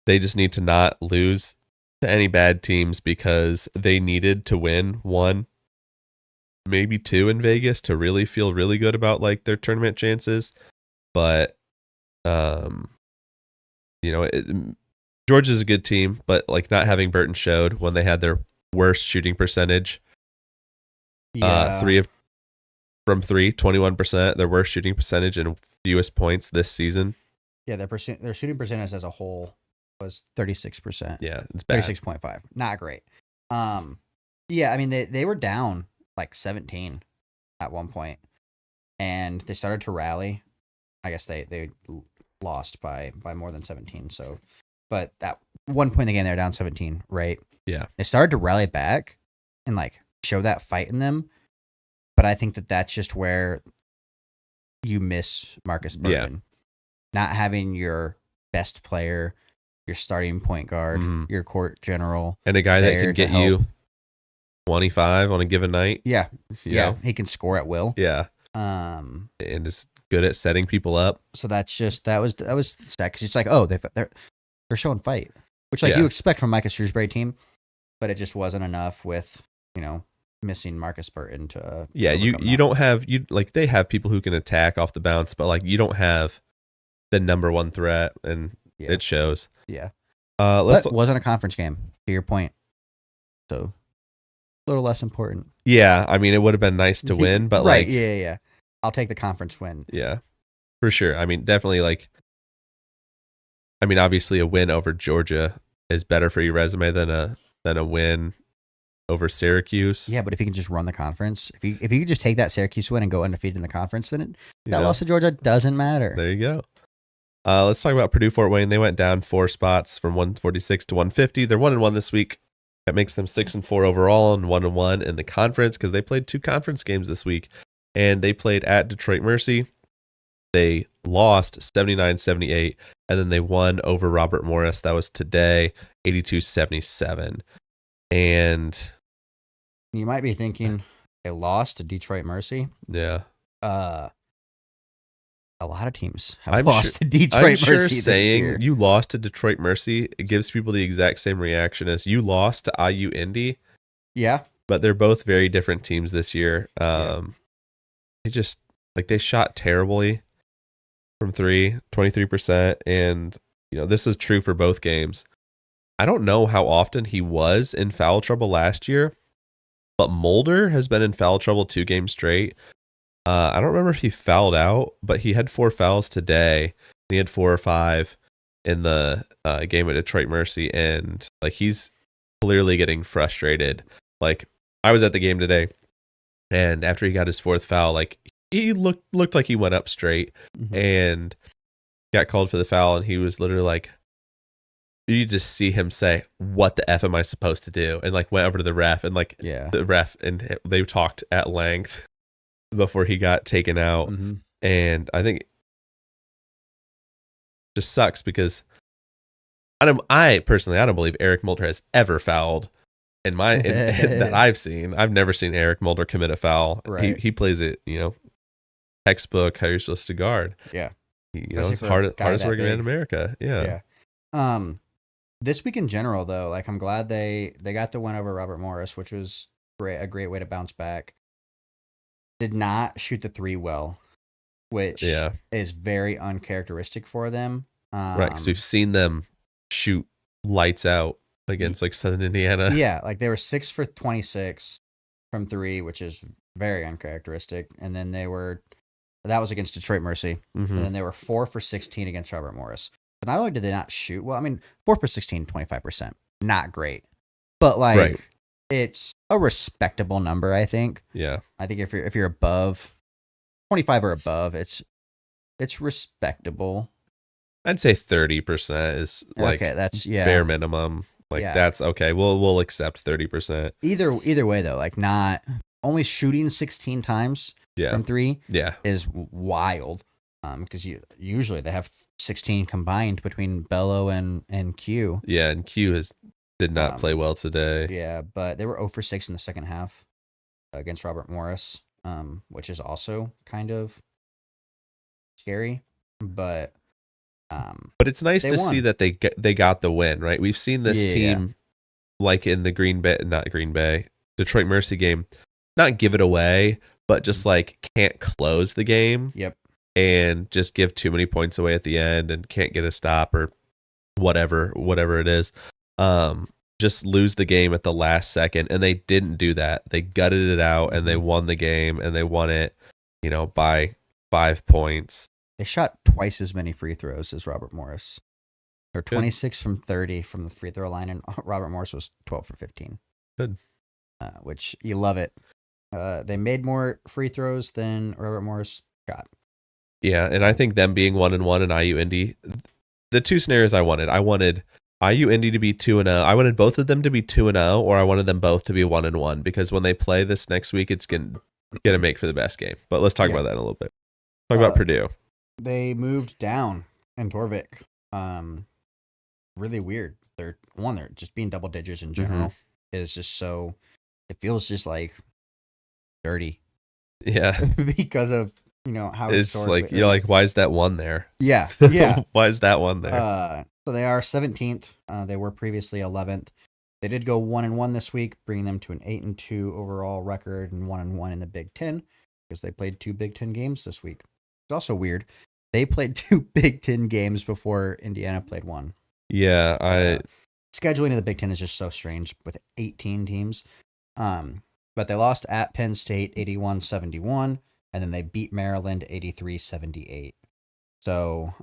S1: They just need to not lose to any bad teams because they needed to win 1, maybe 2 in Vegas to really feel really good about like their tournament chances. But, Georgia's a good team, but like not having Burton showed when they had their worst shooting percentage. 21%, their worst shooting percentage and fewest points this season.
S2: Yeah, their shooting percentage as a whole was 36%.
S1: Yeah, it's bad.
S2: 36.5. Not great. Yeah, I mean they were down like 17 at one point, and they started to rally. I guess they lost by more than 17. So, but at one point in the game they were down 17, right?
S1: Yeah,
S2: they started to rally back and like show that fight in them. But I think that that's just where you miss Marcus Burton. Not having your best player, your starting point guard, your court general.
S1: And a guy that can get you 25 on a given night.
S2: Yeah.
S1: You know?
S2: He can score at will.
S1: Yeah. And is good at setting people up.
S2: So that was sad because it's like, oh, they're showing fight, which you expect from Micah Shrewsbury team, but it just wasn't enough with, missing Marcus Burton to
S1: you don't have they have people who can attack off the bounce, but like you don't have the number one threat, and it shows.
S2: Yeah. But wasn't a conference game, to your point. So a little less important.
S1: Yeah, I mean, it would have been nice to win, but
S2: right, yeah. I'll take the conference win.
S1: Yeah, for sure. I mean, definitely obviously a win over Georgia is better for your resume than a win over Syracuse.
S2: Yeah, but if you can just run the conference, if you can just take that Syracuse win and go undefeated in the conference, then that loss to Georgia doesn't matter.
S1: There you go. Let's talk about Purdue Fort Wayne. They went down 4 spots from 146 to 150. They're 1-1 this week. That makes them 6-4 overall and 1-1 in the conference because they played 2 conference games this week. And they played at Detroit Mercy. They lost 79-78, and then they won over Robert Morris. That was today, 82-77. And
S2: you might be thinking they lost to Detroit Mercy.
S1: Yeah.
S2: A lot of teams have lost to Detroit Mercy this year.
S1: You lost to Detroit Mercy, it gives people the exact same reaction as you lost to IU Indy.
S2: Yeah.
S1: But they're both very different teams this year. They just, they shot terribly from 3, 23%. And, this is true for both games. I don't know how often he was in foul trouble last year, but Mulder has been in foul trouble 2 games straight. I don't remember if he fouled out, but he had 4 fouls today. He had 4 or 5 in the game at Detroit Mercy, and he's clearly getting frustrated. I was at the game today, and after he got his 4th foul, he looked like he went up straight and got called for the foul, and he was literally you just see him say, "What the F am I supposed to do?" And went over to the ref, and the ref, and they talked at length before he got taken out. And I think it just sucks because I personally don't believe Eric Mulder has ever fouled in that I've seen. I've never seen Eric Mulder commit a foul.
S2: Right.
S1: He plays it, textbook how you're supposed to guard.
S2: Yeah.
S1: It's hardest working man in America. Yeah.
S2: This week in general, though, I'm glad they got the win over Robert Morris, which was a great way to bounce back. Did not shoot the 3 well, which is very uncharacteristic for them.
S1: Right, because we've seen them shoot lights out against Southern Indiana.
S2: Yeah, they were 6 for 26 from 3, which is very uncharacteristic. And then that was against Detroit Mercy. And then they were 4 for 16 against Robert Morris. So not only did they not shoot well, 4 for 16, 25%, not great, but it's a respectable number, I think.
S1: Yeah.
S2: I think if you're above 25 or above, it's respectable.
S1: I'd say 30% is
S2: okay, that's
S1: bare minimum. That's okay. We'll accept 30%.
S2: Either way though, not only shooting 16 times from 3 is wild. Because usually they have 16 combined between Bello and Q.
S1: Yeah, and Q did not play well today.
S2: Yeah, but they were 0 for 6 in the second half against Robert Morris, which is also kind of scary. But
S1: it's nice to see that they got the win, right? We've seen this team in the Detroit Mercy game, not give it away, but just can't close the game.
S2: Yep.
S1: And just give too many points away at the end and can't get a stop or whatever it is. Just lose the game at the last second. And they didn't do that. They gutted it out and they won the game, and they won it, by 5 points.
S2: They shot twice as many free throws as Robert Morris. They're 26 from 30 from the free throw line, and Robert Morris was 12 for 15.
S1: Good.
S2: Which you love it. They made more free throws than Robert Morris got.
S1: Yeah, and I think them being 1-1 and IU Indy, the 2 scenarios I wanted IU Indy to be 2-0. I wanted both of them to be 2-0, or I wanted them both to be 1-1, because when they play this next week, it's going going to make for the best game. But let's talk about that in a little bit. Talk about Purdue.
S2: They moved down in Torvik. Really weird. They're just being double digits in general is just so. It feels just like dirty.
S1: Yeah,
S2: because of how
S1: it's like you're like, why is that one there?
S2: Yeah.
S1: Why is that one there?
S2: So they are 17th. They were previously 11th. They did go 1-1 this week, bringing them to an 8-2 overall record and 1-1 in the Big Ten because they played 2 Big Ten games this week. It's also weird. They played 2 Big Ten games before Indiana played 1.
S1: Yeah,
S2: scheduling of the Big Ten is just so strange with 18 teams. But they lost at Penn State 81-71, and then they beat Maryland 83-78. So,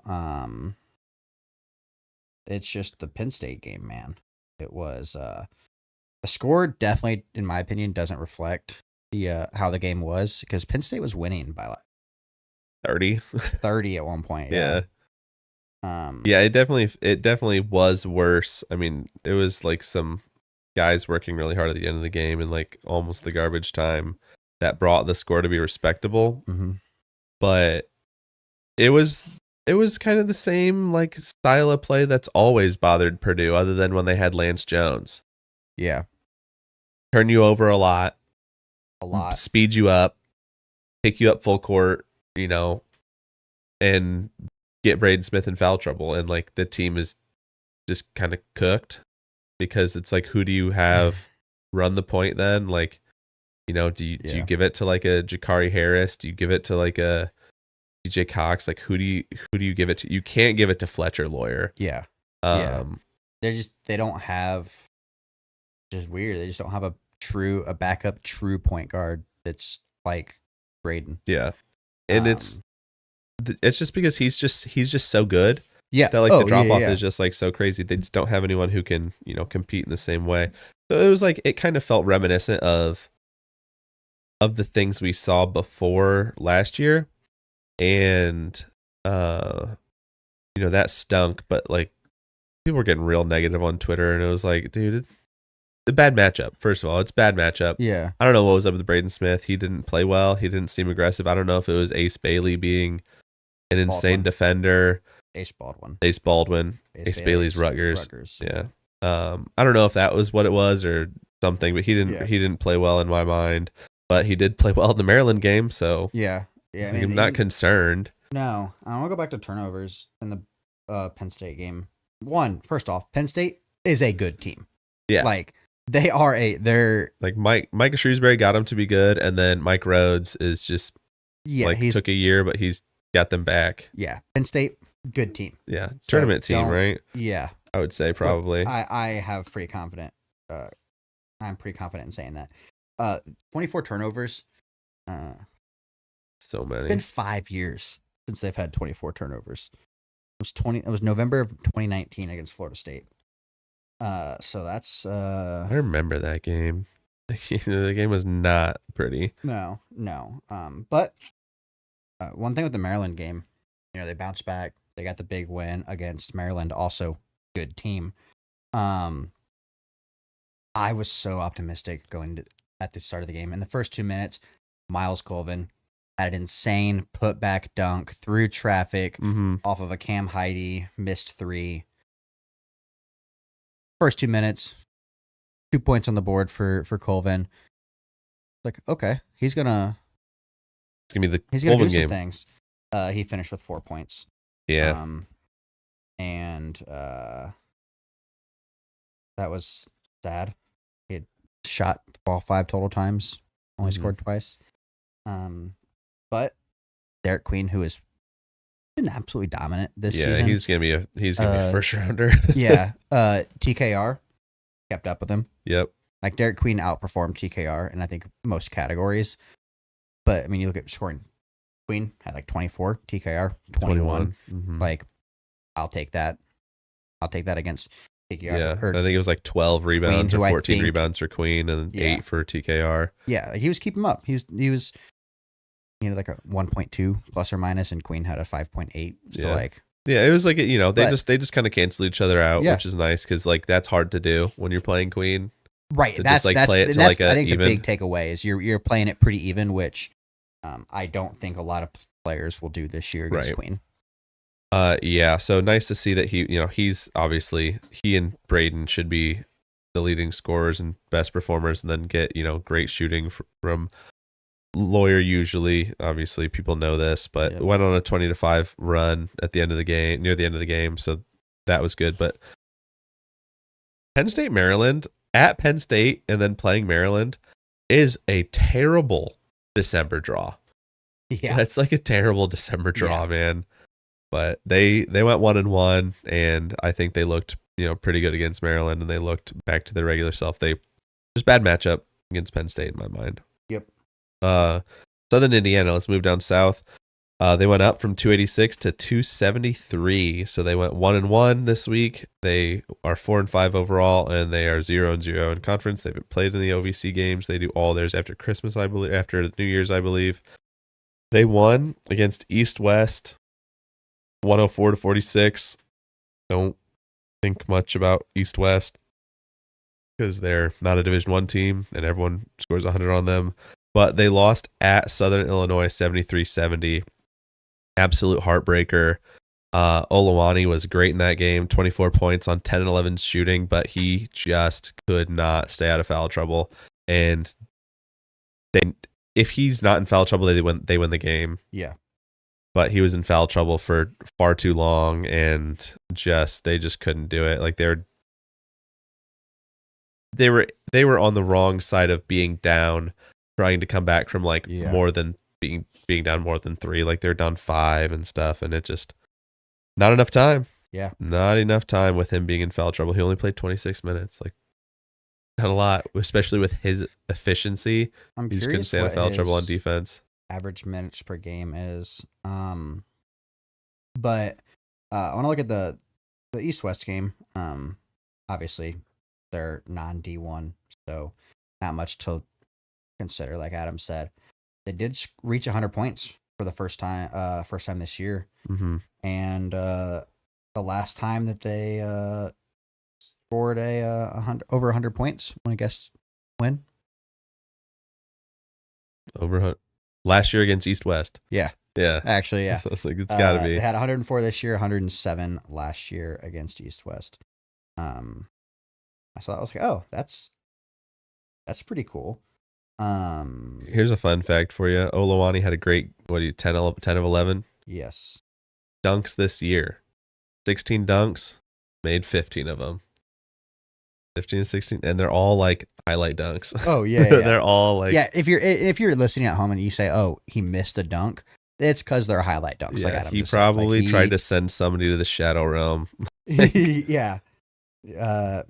S2: it's just the Penn State game, man. It was the score definitely, in my opinion, doesn't reflect the how the game was because Penn State was winning by like 30 at one point.
S1: Yeah. Yeah, it definitely was worse. I mean, it was like some guys working really hard at the end of the game and like almost the garbage time that brought the score to be respectable. But it was kind of the same like style of play that's always bothered Purdue, other than when they had Lance Jones.
S2: Yeah,
S1: turn you over a lot, speed you up, pick you up full court, and get Braden Smith in foul trouble, and like the team is just kind of cooked because it's like, who do you have run the point then? Like, do you give it to like a Jakari Harris? Do you give it to like a DJ Cox? Like, who do you give it to? You can't give it to Fletcher Lawyer.
S2: Yeah. They don't have, just weird. They just don't have a backup true point guard that's like Braden.
S1: Yeah. And it's just because he's just so good.
S2: Yeah.
S1: That like the drop off is just like so crazy. They just don't have anyone who can, compete in the same way. So it was like, it kind of felt reminiscent of the things we saw before last year. And that stunk, but like people were getting real negative on Twitter, and it was like, dude, it's a bad matchup. First of all, it's a bad matchup.
S2: Yeah.
S1: I don't know what was up with Braden Smith. He didn't play well. He didn't seem aggressive. I don't know if it was Ace Bailey being an insane defender.
S2: Ace Baldwin.
S1: Ace Bailey's Rutgers. Yeah. I don't know if that was what it was or something, but he didn't play well in my mind. But he did play well in the Maryland game, so
S2: yeah.
S1: I'm not concerned.
S2: No, I want to go back to turnovers in the Penn State game. First off, Penn State is a good team.
S1: Yeah,
S2: like they're
S1: like Micah Shrewsbury got him to be good, and then Mike Rhodes is just he took a year, but he's got them back.
S2: Yeah, Penn State, good team.
S1: Yeah, tournament team, right?
S2: Yeah,
S1: I would say probably.
S2: I have pretty confident. I'm pretty confident in saying that. 24 turnovers.
S1: So many.
S2: It's been 5 years since they've had 24 turnovers. It was November of 2019 against Florida State. So that's
S1: I remember that game. The game was not pretty.
S2: No. But one thing with the Maryland game, they bounced back. They got the big win against Maryland, also good team. I was so optimistic at the start of the game. In the first 2 minutes, Miles Colvin had an insane putback dunk through traffic off of a Cam Heidi missed 3. First 2 minutes, 2 points on the board for Colvin. Like, okay, he's gonna
S1: be the
S2: do
S1: Colvin
S2: some
S1: game.
S2: Things. He finished with 4 points.
S1: Yeah.
S2: And that was sad. He had shot the ball 5 total times, only scored twice. But Derek Queen, who has been absolutely dominant this season.
S1: He's gonna be a first rounder.
S2: Yeah. TKR kept up with him.
S1: Yep.
S2: Like Derek Queen outperformed TKR in I think most categories. But I mean, you look at scoring. Queen had like 24, TKR 21. Like, I'll take that. I'll take that against TKR.
S1: Yeah, I think it was like 12 rebounds
S2: Queen,
S1: or 14 rebounds for Queen and 8 for TKR.
S2: Yeah, like he was keeping up. He was like a 1.2 plus or minus, and Queen had a 5.8. So
S1: it was like they just kind of cancel each other out, which is nice because like that's hard to do when you're playing Queen.
S2: Right.
S1: To
S2: That's
S1: just,
S2: that's
S1: play it
S2: and
S1: to
S2: that's
S1: a
S2: I think
S1: even.
S2: the big takeaway is you're playing it pretty even, which I don't think a lot of players will do this year against
S1: Right.
S2: Queen.
S1: Yeah. So nice to see that he's obviously, he and Braden should be the leading scorers and best performers, and then get great shooting from Lawyer. Usually, obviously, people know this, but
S2: Yep.
S1: went on a 20-5 run at the end of the game, near the end of the game, so that was good. But Penn State, Maryland, at Penn State, and then playing Maryland is a terrible December draw.
S2: Yeah.
S1: That's like a terrible December draw,
S2: Yeah.
S1: man. But they went 1-1, and I think they looked pretty good against Maryland, and they looked back to their regular self. Just bad matchup against Penn State in my mind.
S2: Yep.
S1: Southern Indiana. Let's move down south. They went up from 286 to 273, so they went 1-1 this week. They are 4-5 overall, and they are 0-0 in conference. They've been played in the OVC games. They do all theirs after Christmas, I believe, after New Year's, I believe. They won against East West, 104-46. Don't think much about East West because they're not a Division I team, and everyone scores 100 on them. But they lost at Southern Illinois 73-70. Absolute heartbreaker. Olawani was great in that game, 24 points on 10 and 11 shooting, but he just could not stay out of foul trouble. And if he's not in foul trouble, they win the game.
S2: Yeah.
S1: But he was in foul trouble for far too long, and they just couldn't do it. Like they were on the wrong side of being down, trying to come back from more than being down more than 3. Like they're down 5 and stuff, and it just not enough time.
S2: Yeah.
S1: Not enough time with him being in foul trouble. He only played 26 minutes. Like not a lot, especially with his efficiency.
S2: I'm
S1: He just couldn't
S2: curious
S1: stay out of
S2: what
S1: foul trouble on
S2: his
S1: defense.
S2: average minutes per game is. But I want to look at the East-West game. Obviously, they're non-D1, so not much to consider, like Adam said. They did reach 100 points for the first time this year.
S1: Mm-hmm.
S2: And the last time that they scored over 100 points, want to guess when?
S1: Over last year against East West.
S2: Yeah.
S1: Yeah.
S2: Actually, yeah.
S1: So it's like, it's got to be.
S2: They had 104 this year, 107 last year against East West. I saw that, I was like, oh, that's pretty cool.
S1: Here's a fun fact for you. Olawani had a great 10 of 11
S2: Yes.
S1: dunks this year. 16 dunks, made 15 of them. 15 and 16, and they're all like highlight dunks.
S2: Oh yeah, yeah.
S1: They're all like,
S2: yeah. If you're listening at home and you say, "Oh, he missed a dunk," it's because they're highlight dunks. Like Adam
S1: he
S2: just said.
S1: probably
S2: Like,
S1: tried to send somebody to the Shadow Realm.
S2: yeah, yeah.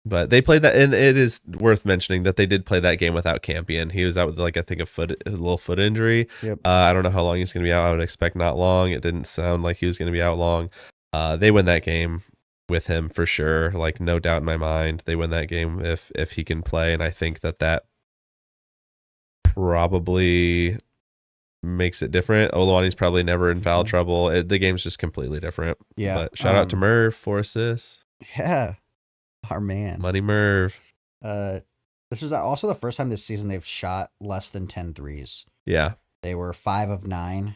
S1: But they played that, and it is worth mentioning that they did play that game without Campion. He was out with I think a little foot injury.
S2: Yep.
S1: I don't know how long he's going to be out. I would expect not long. It didn't sound like he was going to be out long. They win that game with him for sure. Like no doubt in my mind, they win that game if he can play, and I think that probably makes it different. Olawani's probably never in foul trouble. The game's just completely different.
S2: Yeah.
S1: But shout out to Merv, 4 assists.
S2: Yeah. Our man.
S1: Money Merv.
S2: This is also the first time this season they've shot less than 10 threes.
S1: Yeah.
S2: They were 5 of 9.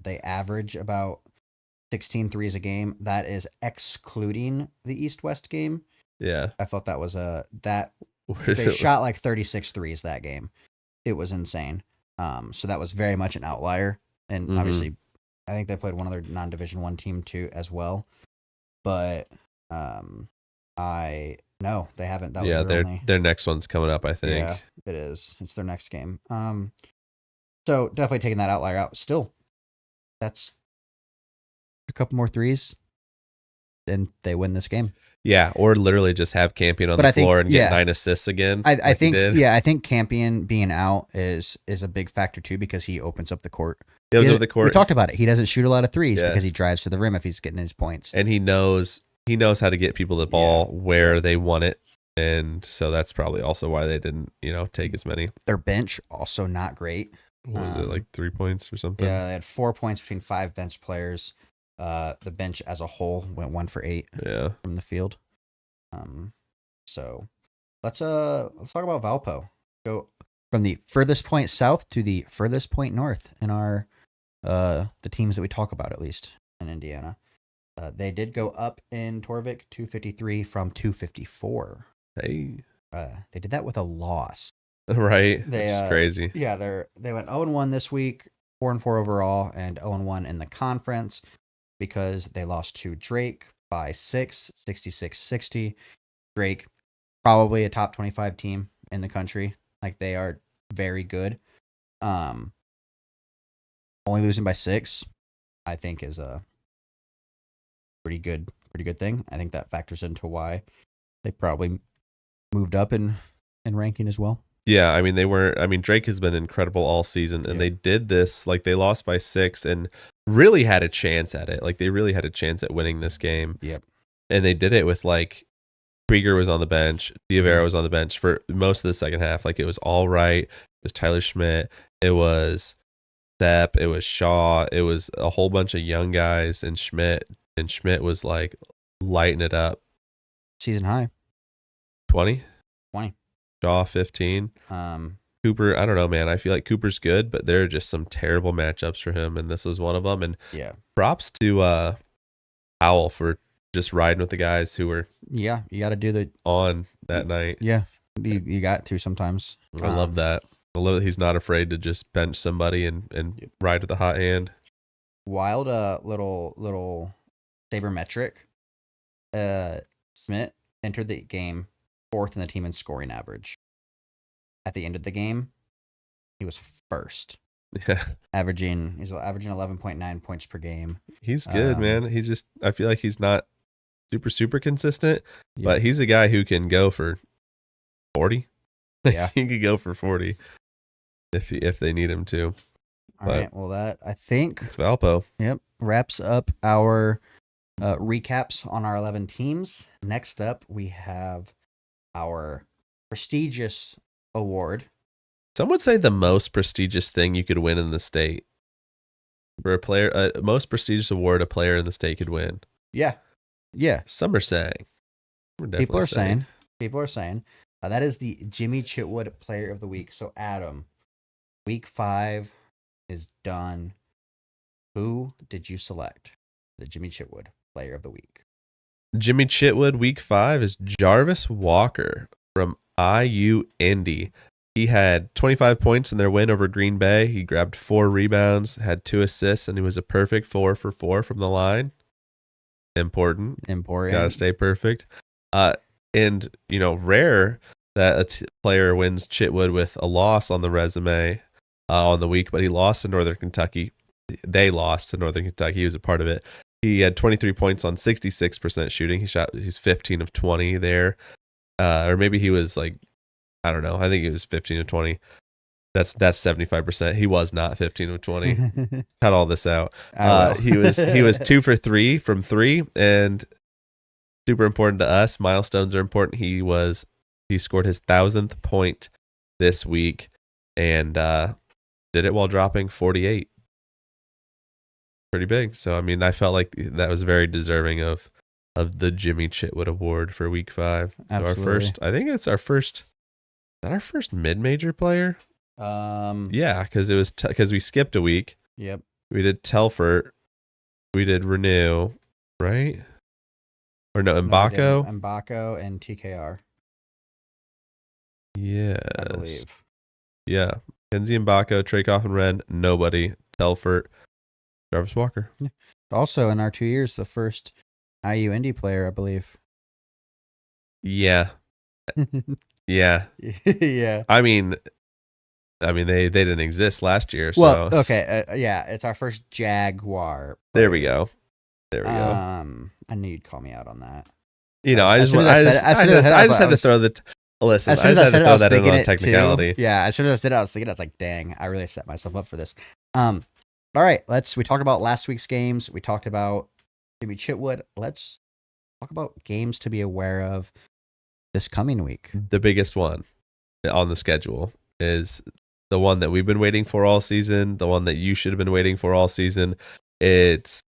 S2: They average about 16 threes a game. That is excluding the East-West game.
S1: Yeah.
S2: I thought that was they shot like 36 threes that game. It was insane. So that was very much an outlier. And obviously, I think they played one other non-Division I team too as well. But no, they haven't. That was
S1: their next one's coming up, I think.
S2: Yeah, it is. It's their next game. So definitely taking that outlier out. Still, that's a couple more threes, and they win this game.
S1: Yeah, or literally just have Campion on the floor and get 9 assists again.
S2: I think Campion being out is a big factor too because he opens up the court. We talked about it. He doesn't shoot a lot of threes because he drives to the rim if he's getting his points.
S1: And he knows how to get people the ball where they want it. And so that's probably also why they didn't, take as many.
S2: Their bench also not great.
S1: What was it, like 3 points or something?
S2: Yeah, they had 4 points between 5 bench players. The bench as a whole went 1 for 8 from the field. So let's talk about Valpo. Go from the furthest point south to the furthest point north in our the teams that we talk about, at least in Indiana. They did go up in Torvik 253 from 254.
S1: Hey.
S2: They did that with a loss.
S1: Right. That's crazy.
S2: Yeah, they went 0-1 this week, 4-4 overall, and 0-1 in the conference because they lost to Drake by 6, 66-60. Drake, probably a top 25 team in the country. Like, they are very good. Only losing by 6, I think, is a pretty good thing. I think that factors into why they probably moved up in ranking as well.
S1: Yeah, I mean, Drake has been incredible all season, and they did this, like, they lost by 6 and really had a chance at it. Like, they really had a chance at winning this game.
S2: Yep.
S1: And they did it with, like, Krieger was on the bench, Diavera was on the bench for most of the second half. Like, it was all right. It was Tyler Schmidt. It was Sepp. It was Shaw. It was a whole bunch of young guys, and Schmidt was, like, lighting it up.
S2: Season high.
S1: 20?
S2: 20.
S1: Shaw 15. Cooper, I don't know, man. I feel like Cooper's good, but there are just some terrible matchups for him, and this was one of them. And props to Powell for just riding with the guys who were
S2: you got to do
S1: on that night.
S2: Yeah, you got to sometimes.
S1: I love that. I love that he's not afraid to just bench somebody and ride with the hot hand.
S2: Wild little sabermetric. Schmidt entered the game 4th in the team in scoring average. At the end of the game, he was 1st.
S1: Yeah.
S2: He's averaging 11.9 points per game.
S1: He's good, man. I feel like he's not super consistent, but he's a guy who can go for 40.
S2: Yeah.
S1: He could go for 40 if they need him to.
S2: All right. Well, that, I think,
S1: it's Valpo.
S2: Yep. Wraps up our recaps on our 11 teams. Next up, we have our prestigious award.
S1: Some would say the most prestigious thing you could win in the state. For a player, most prestigious award a player in the state could win.
S2: Yeah.
S1: Some are saying.
S2: People are saying. That is the Jimmy Chitwood Player of the Week. So, Adam, week 5 is done. Who did you select? The Jimmy Chitwood Player of the Week.
S1: Jimmy Chitwood, week 5, is Jarvis Walker from IU Indy. He had 25 points in their win over Green Bay. He grabbed 4 rebounds, had 2 assists, and he was a perfect 4 for 4 from the line. Important. Gotta stay perfect. And, rare that a player wins Chitwood with a loss on the resume on the week, but he lost to Northern Kentucky. They lost to Northern Kentucky. He was a part of it. He had 23 points on 66% shooting. He's 15 of 20 there. Or maybe he was like, I don't know. I think he was 15 of 20. That's 75%. He was not 15 of 20. Cut all this out. He was 2 for 3 from 3, and super important to us. Milestones are important. He scored his 1,000th point this week, and did it while dropping 48. Pretty big. So, I mean, I felt like that was very deserving of the Jimmy Chitwood Award for week 5.
S2: Absolutely.
S1: I think it's our first. Is that our first mid-major player? Yeah, because it was because we skipped a week.
S2: Yep.
S1: We did Telfort. We did Renew, right? Or no, Mbako.
S2: Mbako and TKR.
S1: Yeah,
S2: I believe.
S1: Yeah, Kenzie Mbako, Trakoff and Ren. Nobody. Telfort. Jarvis Walker.
S2: Yeah. Also, in our 2 years, the first IU Indy player, I believe.
S1: Yeah. Yeah.
S2: Yeah.
S1: I mean, they didn't exist last year. So.
S2: Well, okay. It's our first Jaguar player.
S1: There we go.
S2: I knew you'd call me out on that.
S1: I just had to throw the. Listen, I just had to throw that in on technicality.
S2: Yeah, as soon as I said it, I was like, dang, I really set myself up for this. All right, we talked about last week's games. We talked about Jimmy Chitwood. Let's talk about games to be aware of this coming week.
S1: The biggest one on the schedule is the one that we've been waiting for all season, the one that you should have been waiting for all season. It's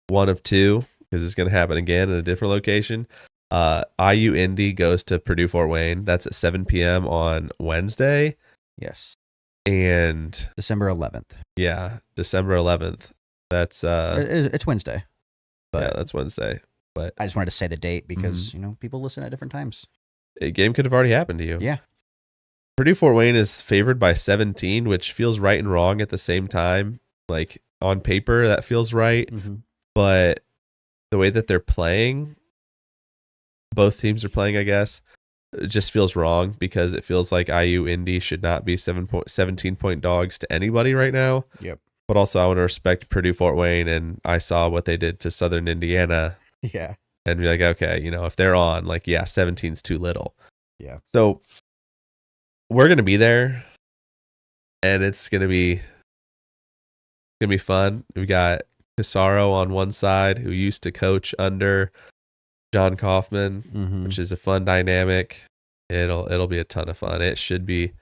S1: one of 2, because it's going to happen again in a different location. IU Indy goes to Purdue Fort Wayne. That's at 7 p.m. on Wednesday.
S2: Yes.
S1: And
S2: December 11th.
S1: yeah, December 11th. That's
S2: it's Wednesday. But
S1: yeah, that's Wednesday. But
S2: I just wanted to say the date because people listen at different times.
S1: A game could have already happened to you.
S2: Yeah.
S1: Purdue Fort Wayne is favored by 17, which feels right and wrong at the same time. Like on paper, that feels right.
S2: Mm-hmm.
S1: But the way that they're playing, both teams are playing, I guess, it just feels wrong because it feels like IU Indy should not be 17-point dogs to anybody right now.
S2: Yep.
S1: But also, I want to respect Purdue Fort Wayne, and I saw what they did to Southern Indiana.
S2: Yeah.
S1: And be like, okay, if they're on, 17's too little.
S2: Yeah.
S1: So we're gonna be there, and it's gonna be fun. We got Casaro on one side, who used to coach under John Kaufman, which is a fun dynamic. It'll be a ton of fun. It should be.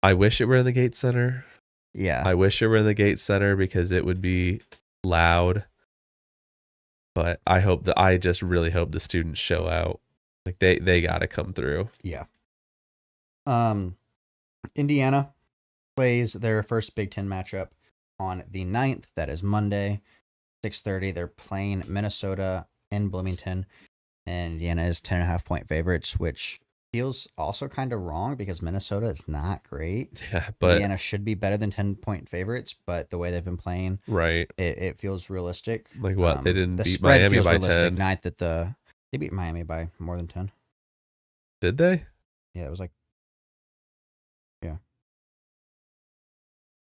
S1: I wish it were in the Gate Center.
S2: Yeah.
S1: I wish it were in the Gate Center because it would be loud. But I just really hope the students show out. Like they gotta come through.
S2: Yeah. Indiana plays their first Big Ten matchup on the 9th. That is Monday, 6:30. They're playing Minnesota in Bloomington. And Indiana is 10.5-point favorites, which feels also kind of wrong because Minnesota is not great.
S1: Yeah, but
S2: Indiana should be better than 10-point favorites, but the way they've been playing,
S1: right,
S2: it feels realistic.
S1: Like what? They didn't
S2: the
S1: beat
S2: spread
S1: Miami
S2: feels
S1: by
S2: realistic.
S1: 10.
S2: Ninth that they beat Miami by more than 10.
S1: Did they?
S2: Yeah, it was like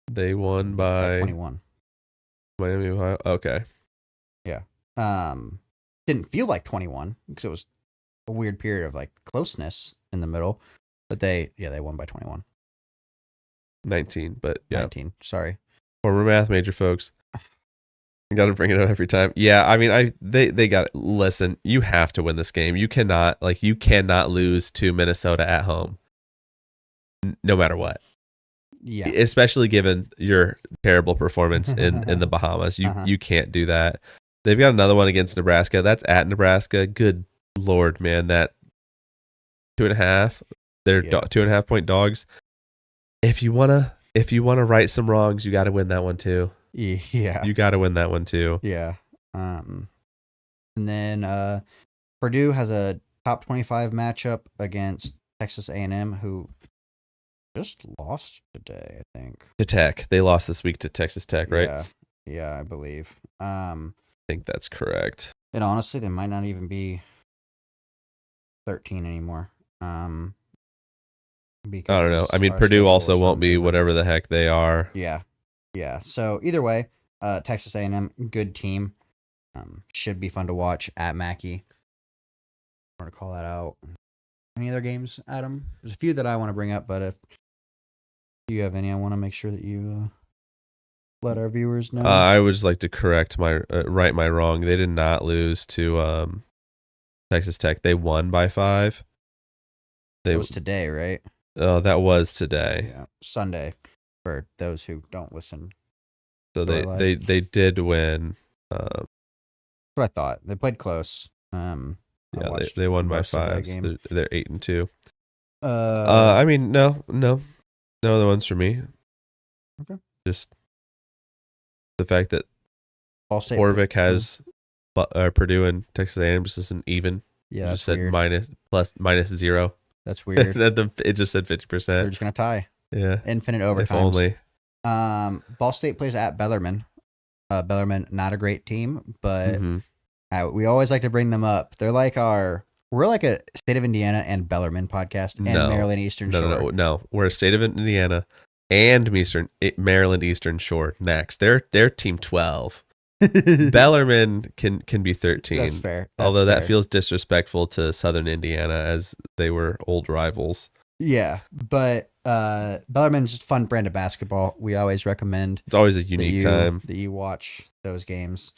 S1: They won by
S2: 21.
S1: Miami, Ohio. Okay.
S2: Yeah. Didn't feel like 21 because it was a weird period of like closeness in the middle, but they won by 21.
S1: 19, but yeah.
S2: 19. Sorry.
S1: Former math major folks. You got to bring it up every time. Yeah, I mean, they got it. Listen, you have to win this game. You cannot lose to Minnesota at home, no matter what.
S2: Yeah,
S1: especially given your terrible performance in the Bahamas, you can't do that. They've got another one against Nebraska. That's at Nebraska. Good Lord, man, that 2.5. They're 2.5-point dogs. If you wanna right some wrongs, you got to win that one too.
S2: Yeah,
S1: you got to win that one too.
S2: Yeah. And then Purdue has a top 25 matchup against Texas A&M, who just lost today, I think.
S1: To Tech. They lost this week to Texas Tech, right?
S2: Yeah, I believe.
S1: I think that's correct.
S2: And honestly, they might not even be 13 anymore. Because
S1: I don't know. I mean, Purdue also won't be whatever the heck they are.
S2: Yeah. So either way, Texas A&M, good team. Should be fun to watch at Mackey. I want to call that out. Any other games, Adam? There's a few that I want to bring up, but if you have any, I want to make sure that you let our viewers know.
S1: I would just like to correct right my wrong. They did not lose to Texas Tech. They won by 5.
S2: It was today, right?
S1: Oh, that was today.
S2: Yeah, Sunday. For those who don't listen.
S1: So they did win.
S2: That's what I thought. They played close.
S1: Yeah, they won by 5. So they're 8-2.
S2: I
S1: I mean, no other ones for me.
S2: Okay.
S1: Just the fact that
S2: Orvik
S1: has Purdue and Texas A&M just isn't even.
S2: Yeah,
S1: just said minus 0.
S2: That's weird.
S1: It just said 50%.
S2: They're just gonna tie.
S1: Yeah.
S2: Infinite overtime. If only. Ball State plays at Bellarmine. Bellarmine, not a great team, but we always like to bring them up. We're like a State of Indiana and Bellarmine podcast and Maryland Eastern Shore.
S1: No. We're a State of Indiana and Maryland Eastern Shore next. They're team 12. Bellarmine can be 13.
S2: That's fair.
S1: Although that feels disrespectful to Southern Indiana as they were old rivals.
S2: Yeah, but Bellarmine's just a fun brand of basketball. We always recommend.
S1: It's always a unique time
S2: that you watch those games.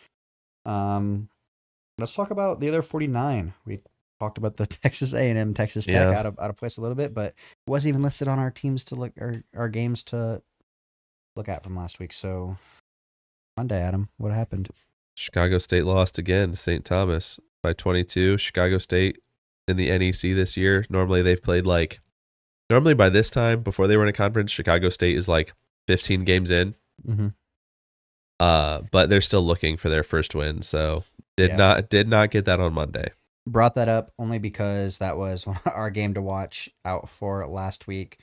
S2: Let's talk about the other 49. We talked about the Texas A&M, Texas Tech out of place a little bit, but it wasn't even listed on our teams to look our games to look at from last week. So Monday, Adam, what happened?
S1: Chicago State lost again to St. Thomas. by 22. Chicago State in the NEC this year. Normally by this time, before they were in a conference, Chicago State is like 15 games in.
S2: Mm-hmm.
S1: But they're still looking for their first win. So did not get that on Monday.
S2: Brought that up only because that was our game to watch out for last week.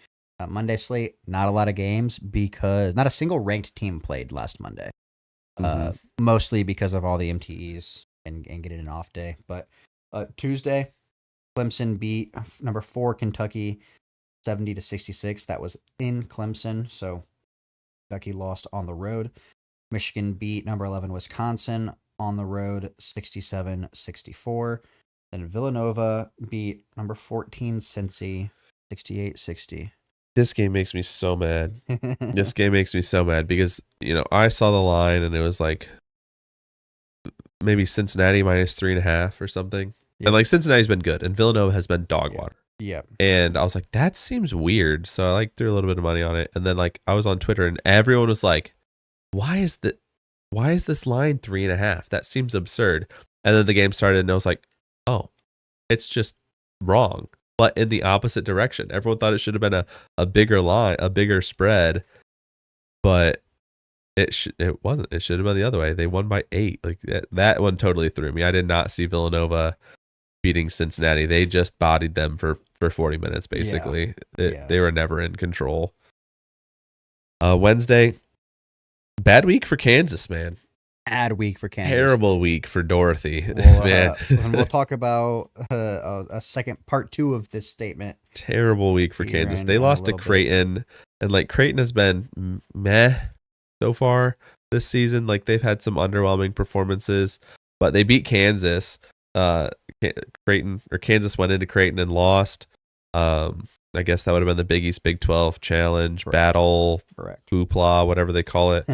S2: Monday slate, not a lot of games because not a single ranked team played last Monday. Mostly because of all the MTEs and getting an off day. But Tuesday, Clemson beat number 4 Kentucky 70-66. That was in Clemson, so Kentucky lost on the road. Michigan beat number 11 Wisconsin on the road 67-64. Then Villanova beat number 14 Cincy 68-60.
S1: This game makes me so mad. This game makes me so mad because, I saw the line and it was like maybe Cincinnati minus 3.5 or something. Yep. And like Cincinnati's been good and Villanova has been dog water.
S2: Yeah.
S1: And I was like, that seems weird. So I threw a little bit of money on it. And then I was on Twitter and everyone was like, why is this line 3.5? That seems absurd. And then the game started and I was like, oh, it's just wrong. But in the opposite direction. Everyone thought it should have been a bigger line, a bigger spread, but it wasn't. It should have been the other way. They won by 8. Like that one totally threw me. I did not see Villanova beating Cincinnati. They just bodied them for 40 minutes basically. They were never in control. Wednesday, bad week for Kansas, man.
S2: Bad week for Kansas.
S1: Terrible week for Dorothy,
S2: man. And we'll talk about a second part 2 of this statement.
S1: Terrible week for Kansas. They lost to Creighton, and Creighton has been meh so far this season. Like they've had some underwhelming performances, but they beat Kansas. Kansas went into Creighton and lost. I guess that would have been the Big East Big 12 challenge battle, hoopla, whatever they call it.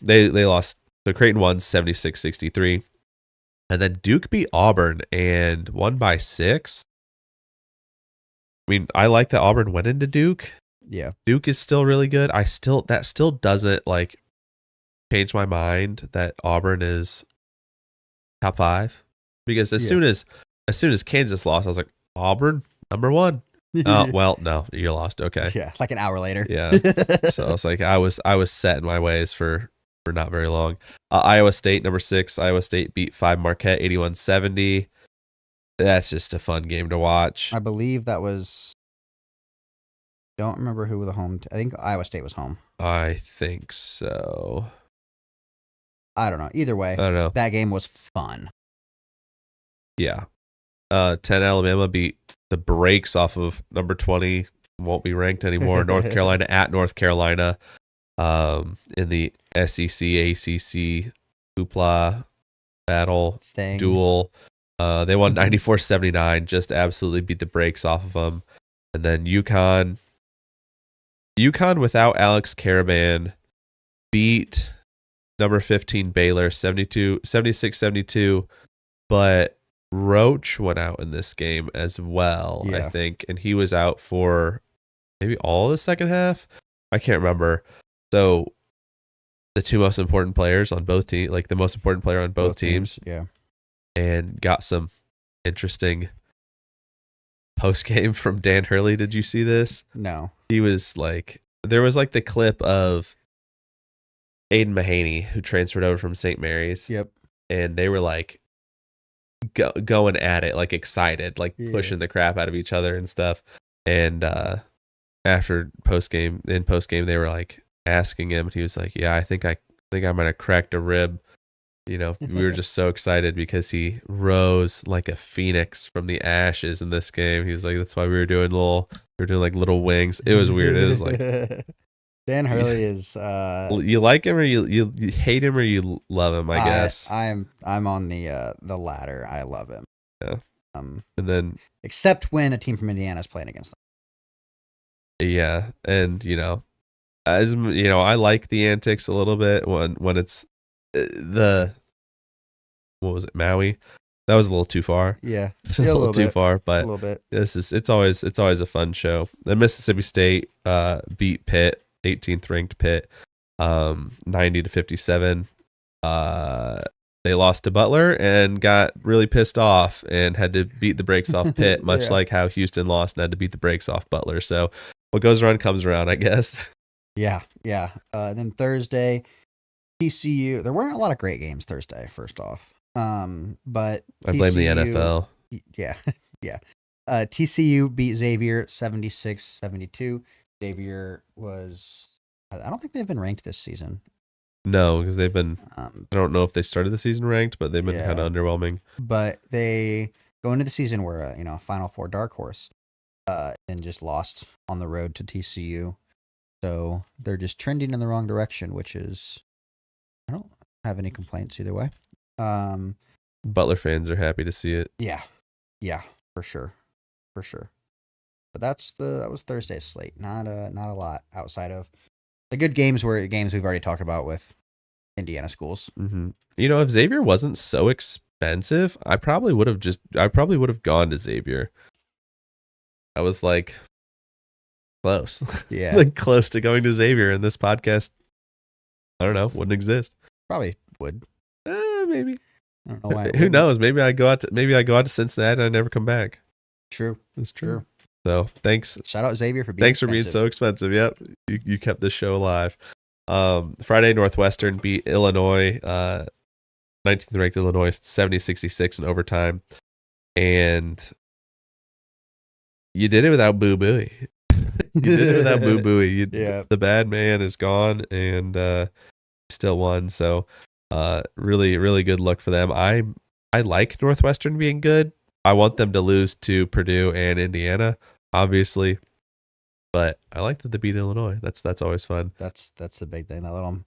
S1: They lost. So Creighton won 76-63. And then Duke beat Auburn and won by 6. I mean, I like that Auburn went into Duke.
S2: Yeah.
S1: Duke is still really good. That still doesn't change my mind that Auburn is top 5. Because as soon as Kansas lost, I was like, Auburn, number 1. Oh, well, no, you lost. Okay.
S2: Yeah, like an hour later.
S1: Yeah. So I was like, I was set in my ways for not very long. Iowa State, number 6. Iowa State beat 5 Marquette 81-70. That's just a fun game to watch.
S2: I believe that was. Don't remember who the home. I think Iowa State was home.
S1: I think so.
S2: I don't know. Either way,
S1: I don't know.
S2: That game was fun.
S1: Yeah. 10 Alabama beat the brakes off of number 20. Won't be ranked anymore. North Carolina at North Carolina. In the SEC ACC hoopla battle duel, they won 94-79, just absolutely beat the brakes off of them. And then UConn without Alex Caravan beat number 15 Baylor 76-72, but Roach went out in this game as well, I think, and he was out for maybe all the second half. I can't remember. So the 2 most important players on both teams, the most important player on both teams, and got some interesting post game from Dan Hurley. Did you see this?
S2: No.
S1: He was there was the clip of Aiden Mahaney, who transferred over from St. Mary's.
S2: Yep.
S1: And they were going at it, excited, pushing the crap out of each other and stuff. And after post game, they were asking him, and he was like, "Yeah, I think I might have cracked a rib." We were just so excited because he rose like a phoenix from the ashes in this game. He was like, "That's why we were doing little wings." It was weird. It was
S2: Dan Hurley is.
S1: You like him or you hate him or you love him? I guess
S2: I'm on the latter. I love him.
S1: Yeah. And then
S2: except when a team from Indiana is playing against them.
S1: Yeah, and as I like the antics a little bit when it's what was it, Maui? That was a little too far.
S2: Yeah,
S1: a little too far, but
S2: a little bit.
S1: It's always a fun show. Then Mississippi State beat Pitt, 18th ranked Pitt, 90-57. they lost to Butler and got really pissed off and had to beat the brakes off Pitt, much like how Houston lost and had to beat the brakes off Butler. So what goes around comes around, I guess.
S2: Yeah. Then Thursday, TCU. There weren't a lot of great games Thursday, first off. But
S1: I blame the NFL.
S2: Yeah. TCU beat Xavier 76-72. Xavier was, I don't think they've been ranked this season.
S1: No, because they've been, I don't know if they started the season ranked, but they've been kind of underwhelming.
S2: But they go into the season where, a Final Four dark horse, and just lost on the road to TCU. So they're just trending in the wrong direction, which is, I don't have any complaints either way.
S1: Butler fans are happy to see it.
S2: Yeah, for sure. But that was Thursday's slate. Not a lot outside of the good games were games we've already talked about with Indiana schools.
S1: Mm-hmm. If Xavier wasn't so expensive, I probably would have gone to Xavier. I was like close.
S2: Yeah.
S1: Like close to going to Xavier, and this podcast, I don't know, wouldn't exist.
S2: Probably would.
S1: Maybe.
S2: I don't know why.
S1: Who knows? Maybe I go out to Cincinnati and I never come back.
S2: True.
S1: It's true. So thanks.
S2: Shout out Xavier for being
S1: Thanks for being so expensive. Yep. You kept this show alive. Friday, Northwestern beat Illinois, 19th ranked Illinois, 70-66 in overtime. And you did it without Boo Booey. You did it without Boo Booey. The bad man is gone and still won. So really, really good luck for them. I like Northwestern being good. I want them to lose to Purdue and Indiana, obviously. But I like that they beat Illinois. That's always fun.
S2: That's the big thing. That little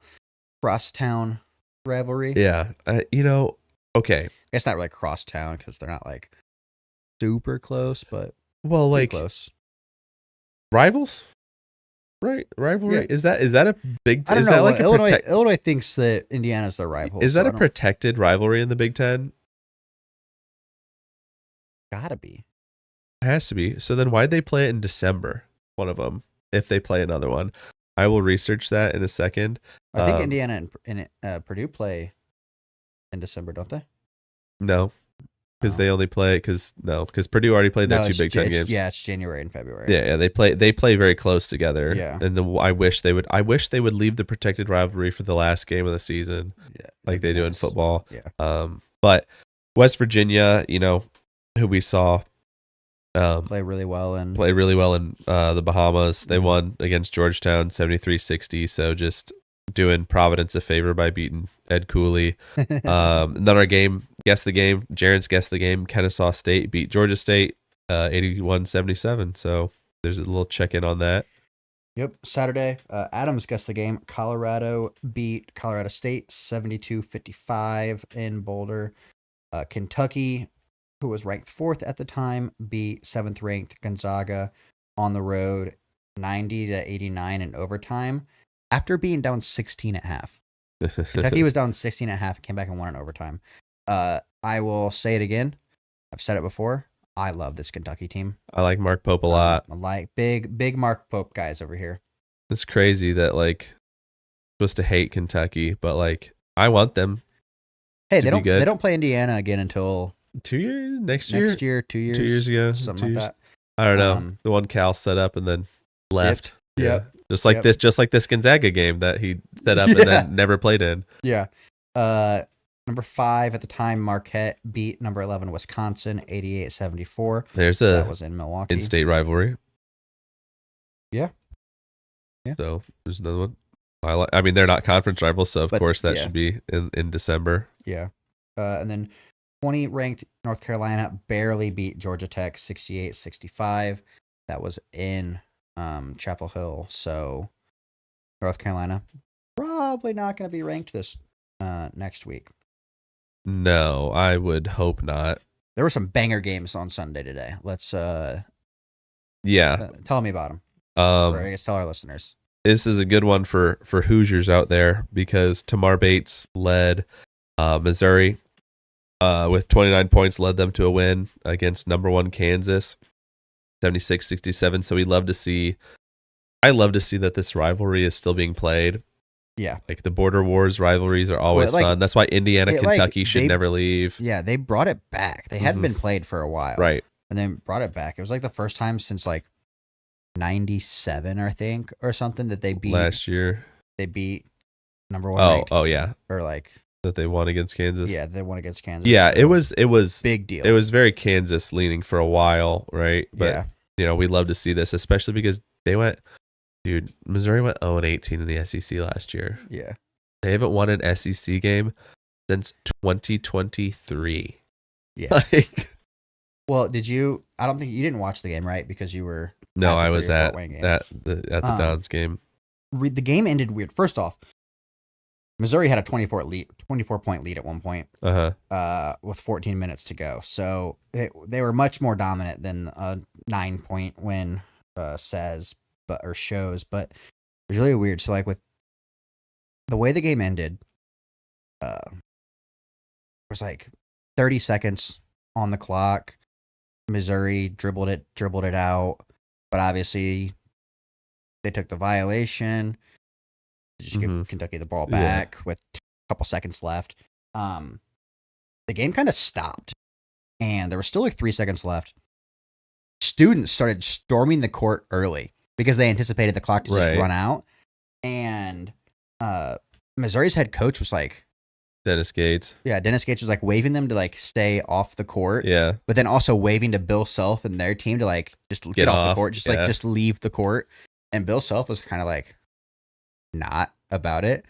S2: crosstown rivalry.
S1: Yeah. Okay.
S2: It's not really crosstown because they're not like super close, but
S1: like
S2: close.
S1: Rivals? Right? Rivalry?
S2: Yeah.
S1: Is that a big
S2: I don't know.
S1: That like
S2: Illinois thinks that Indiana's their rival.
S1: Is that a protected rivalry in the Big Ten?
S2: Gotta be.
S1: It has to be. So then why'd they play it in December? One of them. If they play another one. I will research that in a second.
S2: I think Indiana and Purdue play in December, don't they?
S1: No. Because they only play because Purdue already played their two Big Ten games.
S2: Yeah, it's January and February.
S1: Yeah, they play very close together.
S2: Yeah.
S1: And I wish they would leave the protected rivalry for the last game of the season. Yeah. Like they do in football.
S2: Yeah.
S1: But West Virginia, who we saw
S2: play really well in
S1: the Bahamas. They won against Georgetown 73-60, so just doing Providence a favor by beating Ed Cooley. Then our game, guess the game, Jaren's guess the game, Kennesaw State beat Georgia State 81-77, so there's a little check-in on that.
S2: Yep. Saturday, Adams guessed the game. Colorado beat Colorado State 72-55 in Boulder. Kentucky, who was ranked 4th at the time, beat 7th ranked Gonzaga on the road 90-89 in overtime after being down 16.5. Kentucky was down 16.5, came back and won in overtime. I will say it again. I've said it before. I love this Kentucky team.
S1: I like Mark Pope a lot.
S2: I like big Mark Pope guys over here.
S1: It's crazy that supposed to hate Kentucky, but I want them.
S2: Hey, they don't play Indiana again until
S1: 2 years? Next
S2: year, 2 years.
S1: 2 years ago.
S2: Something like that.
S1: I don't know. The one Cal set up and then left.
S2: Yeah.
S1: Just like this Gonzaga game that he set up and then never played in.
S2: Yeah. Number 5 at the time, Marquette beat number 11 Wisconsin 88-74. That was in Milwaukee.
S1: In-state rivalry.
S2: Yeah.
S1: So there's another one. I mean, they're not conference rivals, so of course that should be in December.
S2: Yeah. And then 20 ranked North Carolina barely beat Georgia Tech 68-65. That was in Chapel Hill. So North Carolina probably not going to be ranked this next week.
S1: No, I would hope not.
S2: There were some banger games on Sunday today. Let's tell me about them. Or I guess tell our listeners.
S1: This is a good one for Hoosiers out there because Tamar Bates led Missouri with 29 points, led them to a win against number 1 Kansas, 76-67. So I love to see that this rivalry is still being played.
S2: Yeah.
S1: Like the border wars rivalries are always
S2: Well, like,
S1: fun. That's why Indiana,
S2: it, like,
S1: Kentucky should
S2: they-
S1: never leave.
S2: Yeah, they brought it back. They hadn't been played for a while.
S1: Right.
S2: And then brought it back. It was like the first time since like 97, I think, or something that they beat
S1: Last year.
S2: They beat number one.
S1: Oh yeah.
S2: Or like
S1: that they won against Kansas.
S2: Yeah, they won against Kansas.
S1: Yeah,
S2: so
S1: it was
S2: big deal.
S1: It was very Kansas leaning for a while, right? But
S2: yeah.
S1: We love to see this, especially because Missouri went 0-18 in the SEC last year.
S2: Yeah.
S1: They haven't won an SEC game since 2023.
S2: Yeah. Well, I don't think you didn't watch the game, right? Because you were
S1: No, I was at the Dons game.
S2: The game ended weird. First off, Missouri had a 24-point lead at one point, with 14 minutes to go. So they were much more dominant than a 9-point win shows. But it was really weird. So like with the way the game ended, it was like 30 seconds on the clock. Missouri dribbled it out, but obviously they took the violation. Just give Kentucky the ball back with a couple seconds left. The game kind of stopped, and there was still like 3 seconds left. Students started storming the court early because they anticipated the clock to just run out. And Missouri's head coach was like,
S1: Dennis Gates.
S2: Yeah, Dennis Gates was like waving them to like stay off the court.
S1: Yeah.
S2: But then also waving to Bill Self and their team to like just get off the court, just leave the court. And Bill Self was kind of like not about it.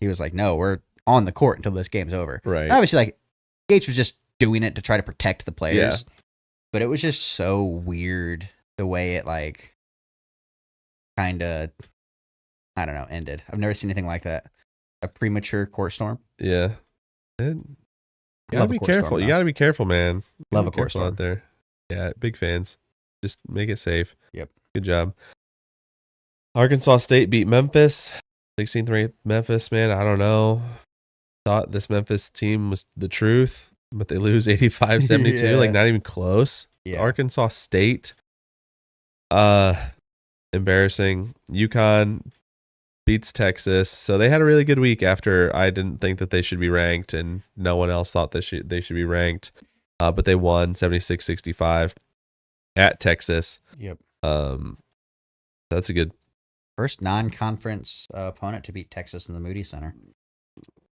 S2: He was like, no, we're on the court until this game's over.
S1: Right.
S2: And obviously, like Gates was just doing it to try to protect the players.
S1: Yeah.
S2: But it was just so weird the way it like kind of, I don't know, ended. I've never seen anything like that. A premature court storm.
S1: Yeah. You gotta be careful. You gotta be careful, man.
S2: Love a court storm
S1: out there. Yeah, big fans. Just make it safe.
S2: Yep.
S1: Good job. Arkansas State beat Memphis. 16th Memphis, man. I don't know. Thought this Memphis team was the truth, but they lose 85-72. Like not even close.
S2: Yeah.
S1: Arkansas State. Embarrassing. UConn beats Texas. So they had a really good week after I didn't think that they should be ranked and no one else thought they should be ranked. But they won 76-65 at Texas.
S2: Yep.
S1: That's a good
S2: first non-conference opponent to beat Texas in the Moody Center.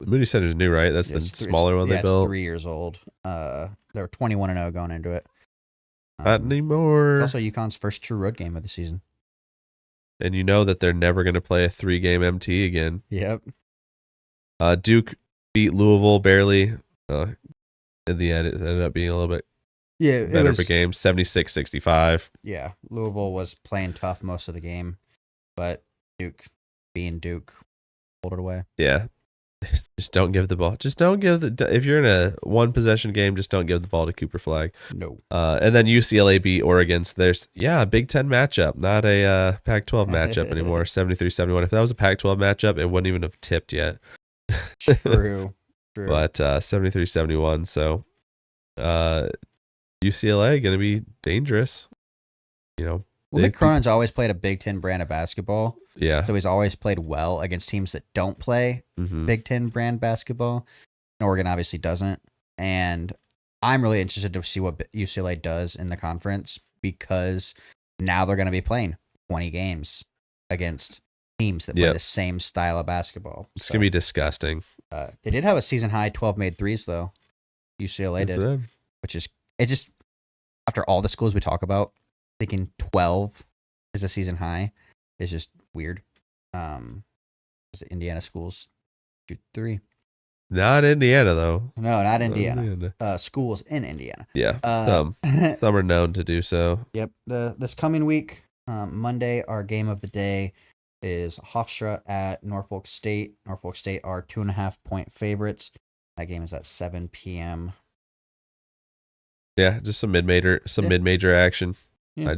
S1: The Moody Center is new, right? That's the smaller one they built.
S2: It's 3 years old. They were 21-0 going into it.
S1: Not anymore.
S2: It's also UConn's first true road game of the season.
S1: And you know that they're never going to play a 3-game MT again.
S2: Yep.
S1: Duke beat Louisville barely. In the end, it ended up being a little bit better of a game, 76-65.
S2: Yeah, Louisville was playing tough most of the game, but Duke, being Duke, pulled it away.
S1: Yeah. Just don't give the ball. If you're in a one possession game, just don't give the ball to Cooper Flag.
S2: No.
S1: And then UCLA beat Oregon. So there's, a Big Ten matchup, not a Pac-12 matchup anymore. 73-71. If that was a Pac-12 matchup, it wouldn't even have tipped yet.
S2: True.
S1: But 73-71. So UCLA going to be dangerous.
S2: Mick Cronin's always played a Big Ten brand of basketball.
S1: Yeah.
S2: So he's always played well against teams that don't play Big Ten brand basketball. Oregon obviously doesn't. And I'm really interested to see what UCLA does in the conference because now they're going to be playing 20 games against teams that play the same style of basketball.
S1: It's going to be disgusting.
S2: They did have a season high 12 made threes, though. UCLA did. Which is, it just, after all the schools we talk about, thinking 12 is a season high is just weird. Indiana schools shoot 3.
S1: Not Indiana though.
S2: No, not Indiana. Schools in Indiana.
S1: Yeah, some are known to do so.
S2: Yep. This coming week, Monday, our game of the day is Hofstra at Norfolk State. Norfolk State are 2.5-point favorites. That game is at 7 p.m.
S1: Yeah, just some mid-major action.
S2: Yeah.
S1: I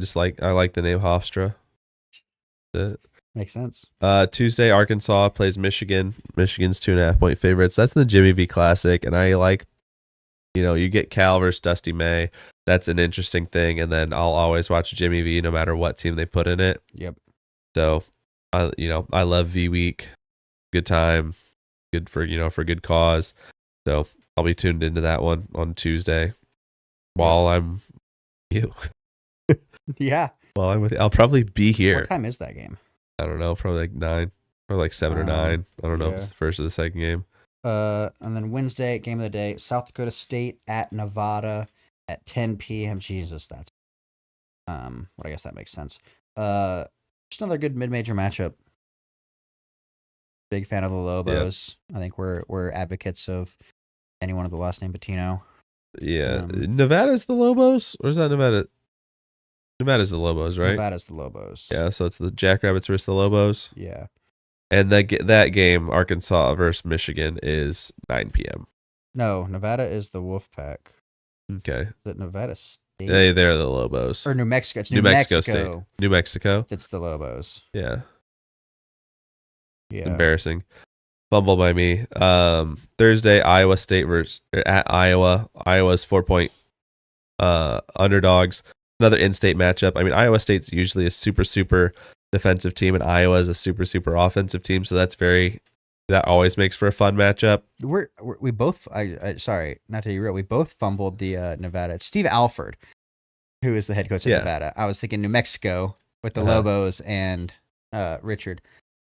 S1: like the name Hofstra.
S2: Makes sense.
S1: Tuesday, Arkansas plays Michigan. Michigan's 2.5-point favorites. That's in the Jimmy V Classic, and I like, you get Cal versus Dusty May. That's an interesting thing, and then I'll always watch Jimmy V no matter what team they put in it.
S2: Yep.
S1: So, I love V Week. good time, good for for good cause. So I'll be tuned into that one on Tuesday while I'm you.
S2: Yeah.
S1: While I'm with you. I'll probably be here.
S2: What time is that game?
S1: I don't know, probably like 9 or like 7 or 9. I don't know if it's the first or the second game.
S2: And then Wednesday, game of the day, South Dakota State at Nevada at 10 p.m. Jesus, that's well, I guess that makes sense. Just another good mid-major matchup. Big fan of the Lobos. I think we're advocates of anyone with the last name Patino.
S1: Yeah, Nevada's the Lobos, or is that Nevada? Nevada's the Lobos, right?
S2: Nevada's the Lobos.
S1: Yeah, so it's the Jackrabbits versus the Lobos.
S2: Yeah.
S1: And that game, Arkansas versus Michigan, is 9 p.m.
S2: No, Nevada is the Wolfpack.
S1: Okay.
S2: Is it Nevada State?
S1: They're the Lobos.
S2: Or New Mexico. It's
S1: New Mexico State. New Mexico.
S2: It's the Lobos.
S1: Yeah.
S2: Yeah.
S1: It's embarrassing. Fumble by me. Thursday, Iowa State versus at Iowa. Iowa's 4-point underdogs. Another in-state matchup. I mean, Iowa State's usually a super defensive team, and Iowa is a super offensive team. So that always makes for a fun matchup.
S2: We both. I sorry, not to derail. We both fumbled the Nevada. It's Steve Alford, who is the head coach of Nevada. I was thinking New Mexico with the Lobos and Richard.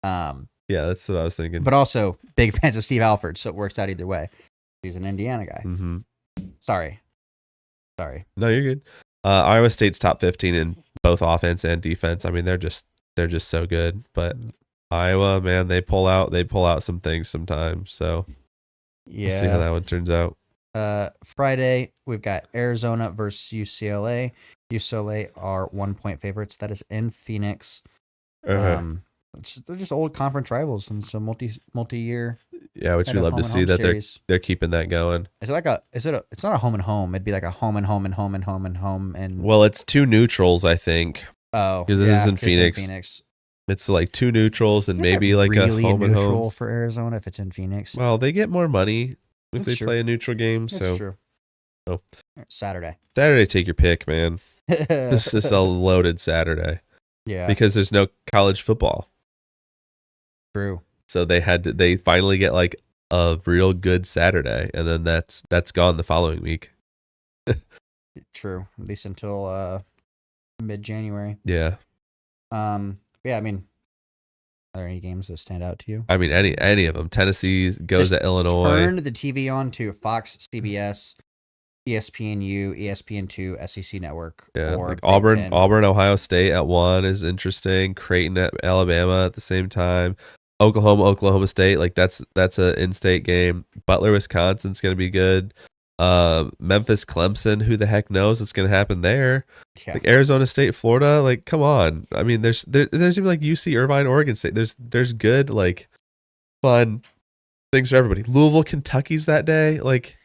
S1: Yeah, that's what I was thinking.
S2: But also big fans of Steve Alford, so it works out either way. He's an Indiana guy.
S1: Mm-hmm.
S2: Sorry.
S1: No, you're good. Iowa State's top 15 in both offense and defense. I mean, they're just so good. But Iowa, man, they pull out some things sometimes. So
S2: yeah,
S1: we'll see how that one turns out.
S2: Friday we've got Arizona versus UCLA. UCLA are 1-point favorites. That is in Phoenix. They're just old conference rivals and some multi-year.
S1: Yeah, which we love to see that they're keeping that going.
S2: Is it it's not a home and home. It'd be like a home and home and home and home and home and.
S1: Well, it's two neutrals, I think.
S2: Oh,
S1: because it is in Phoenix. It's like two neutrals and maybe like
S2: really
S1: a home and home
S2: for Arizona if it's in Phoenix.
S1: Well, they get more money if
S2: That's
S1: they play a neutral game.
S2: That's
S1: so
S2: true.
S1: Oh.
S2: Saturday,
S1: take your pick, man. This is a loaded Saturday.
S2: Yeah,
S1: because there's no college football.
S2: True.
S1: So they finally get like a real good Saturday, and then that's gone the following week.
S2: True. At least until mid-January.
S1: Yeah.
S2: Yeah, I mean, are there any games that stand out to you?
S1: I mean, any of them. Tennessee goes to Illinois.
S2: Turn the TV on to Fox, CBS, ESPNU, ESPN2, SEC Network.
S1: Yeah,
S2: or
S1: like Auburn, Ohio State at 1 is interesting. Creighton at Alabama at the same time. Oklahoma State, like that's an in-state game. Butler, Wisconsin's going to be good. Memphis, Clemson, who the heck knows what's going to happen there? Yeah. Like Arizona State, Florida, like come on. I mean, there's even like UC Irvine, Oregon State. There's good like fun things for everybody. Louisville, Kentucky's that day. Like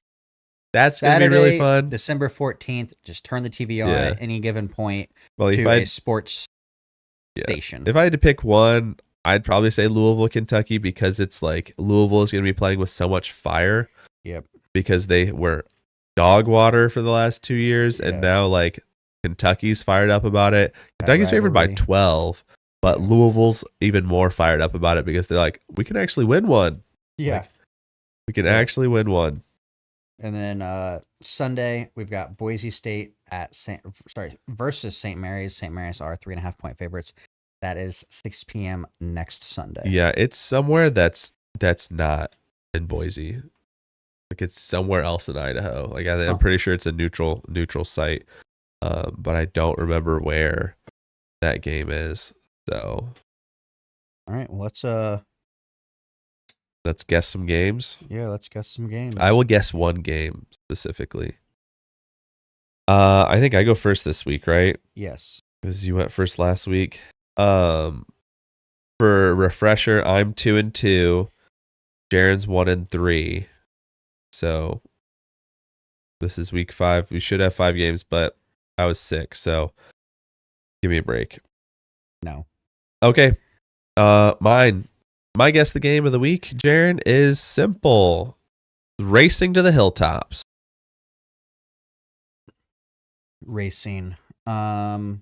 S1: that's going to be really fun.
S2: December 14th. Just turn the TV on at any given point to a sports station.
S1: If I had to pick one, I'd probably say Louisville, Kentucky, because it's like Louisville is going to be playing with so much fire.
S2: Yep.
S1: Because they were dog water for the last 2 years, and now like Kentucky's fired up about it. Kentucky's favored by 12, but Louisville's even more fired up about it because they're like, we can actually win one.
S2: Yeah.
S1: Like, we can actually win one.
S2: And then Sunday we've got Boise State versus St. Mary's. St. Mary's are 3.5-point favorites. That is 6 p.m. next Sunday.
S1: Yeah, it's somewhere that's not in Boise. Like it's somewhere else in Idaho. Like I'm pretty sure it's a neutral site, but I don't remember where that game is. So,
S2: all right, well,
S1: let's guess some games.
S2: Yeah, let's guess some games.
S1: I will guess one game specifically. I think I go first this week, right?
S2: Yes,
S1: because you went first last week. For refresher, I'm 2-2. Jaren's 1-3. So this is week 5. We should have 5 games, but I was sick, so give me a break.
S2: No.
S1: Okay. My guess the game of the week, Jaren, is simple. Racing to the Hilltops.
S2: Racing. I want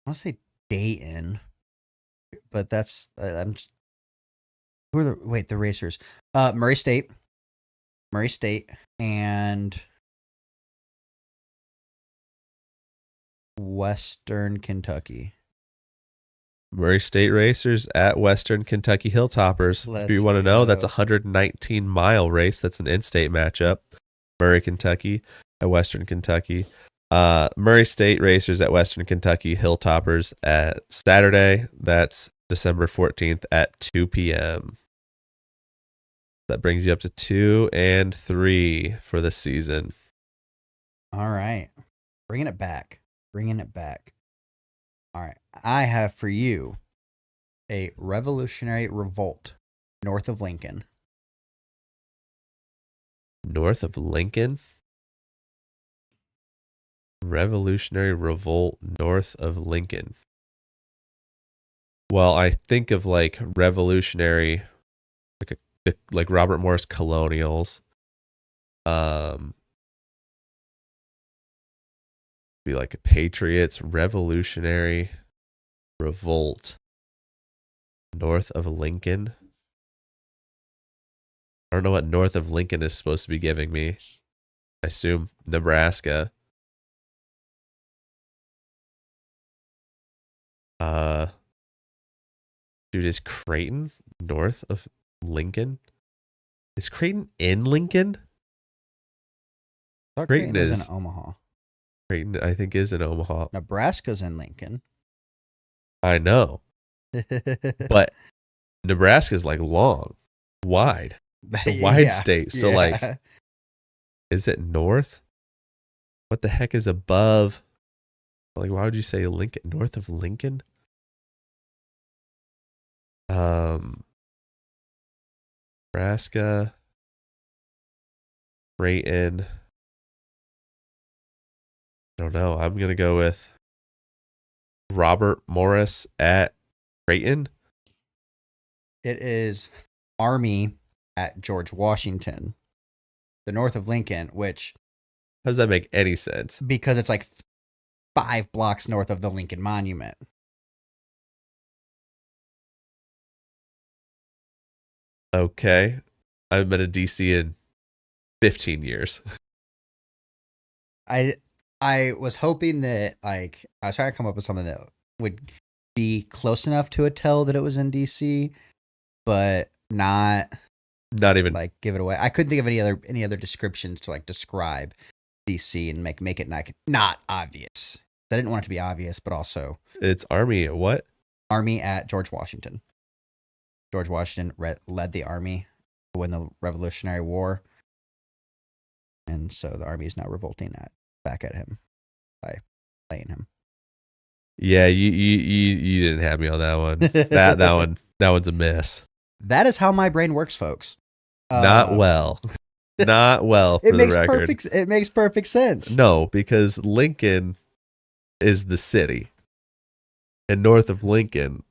S2: to say Dayton, but that's I'm. Who are the racers? Murray State, and Western Kentucky.
S1: Murray State Racers at Western Kentucky Hilltoppers. If you want to know, that's a 119-mile race. That's an in-state matchup. Murray, Kentucky at Western Kentucky. Murray State Racers at Western Kentucky Hilltoppers at Saturday. That's December 14th at 2 p.m. That brings you up to 2 and 3 for the season.
S2: All right. Bringing it back. All right. I have for you a revolutionary revolt north of Lincoln.
S1: North of Lincoln? Revolutionary revolt north of Lincoln. Well, I think of like revolutionary, like Robert Morris Colonials. Be like a Patriots, revolutionary revolt north of Lincoln. I don't know what north of Lincoln is supposed to be giving me. I assume Nebraska. Dude, is Creighton north of Lincoln? Is Creighton in Lincoln?
S2: Creighton is in Omaha.
S1: Creighton, I think, is in Omaha.
S2: Nebraska's in Lincoln.
S1: I know. But Nebraska's like long, wide. A wide state. So like, is it north? What the heck is above? Like, why would you say Lincoln? North of Lincoln? Nebraska, Creighton. I don't know. I'm going to go with Robert Morris at Creighton.
S2: It is Army at George Washington, the north of Lincoln, which...
S1: How does that make any sense?
S2: Because it's like 5 blocks north of the Lincoln Monument.
S1: Okay. I haven't been to DC in 15 years.
S2: I was hoping that, like, I was trying to come up with something that would be close enough to a tell that it was in DC, but not
S1: even
S2: like give it away. I couldn't think of any other descriptions to like describe DC and make it not obvious. I didn't want it to be obvious, but also
S1: it's Army at what?
S2: Army at George Washington. George Washington led the Army to win the Revolutionary War, and so the Army is now revolting back at him by playing him.
S1: Yeah, you didn't have me on that one. that one's a miss.
S2: That is how my brain works, folks.
S1: Not well. Not well for the record.
S2: It makes perfect sense.
S1: No, because Lincoln is the city. And north of Lincoln.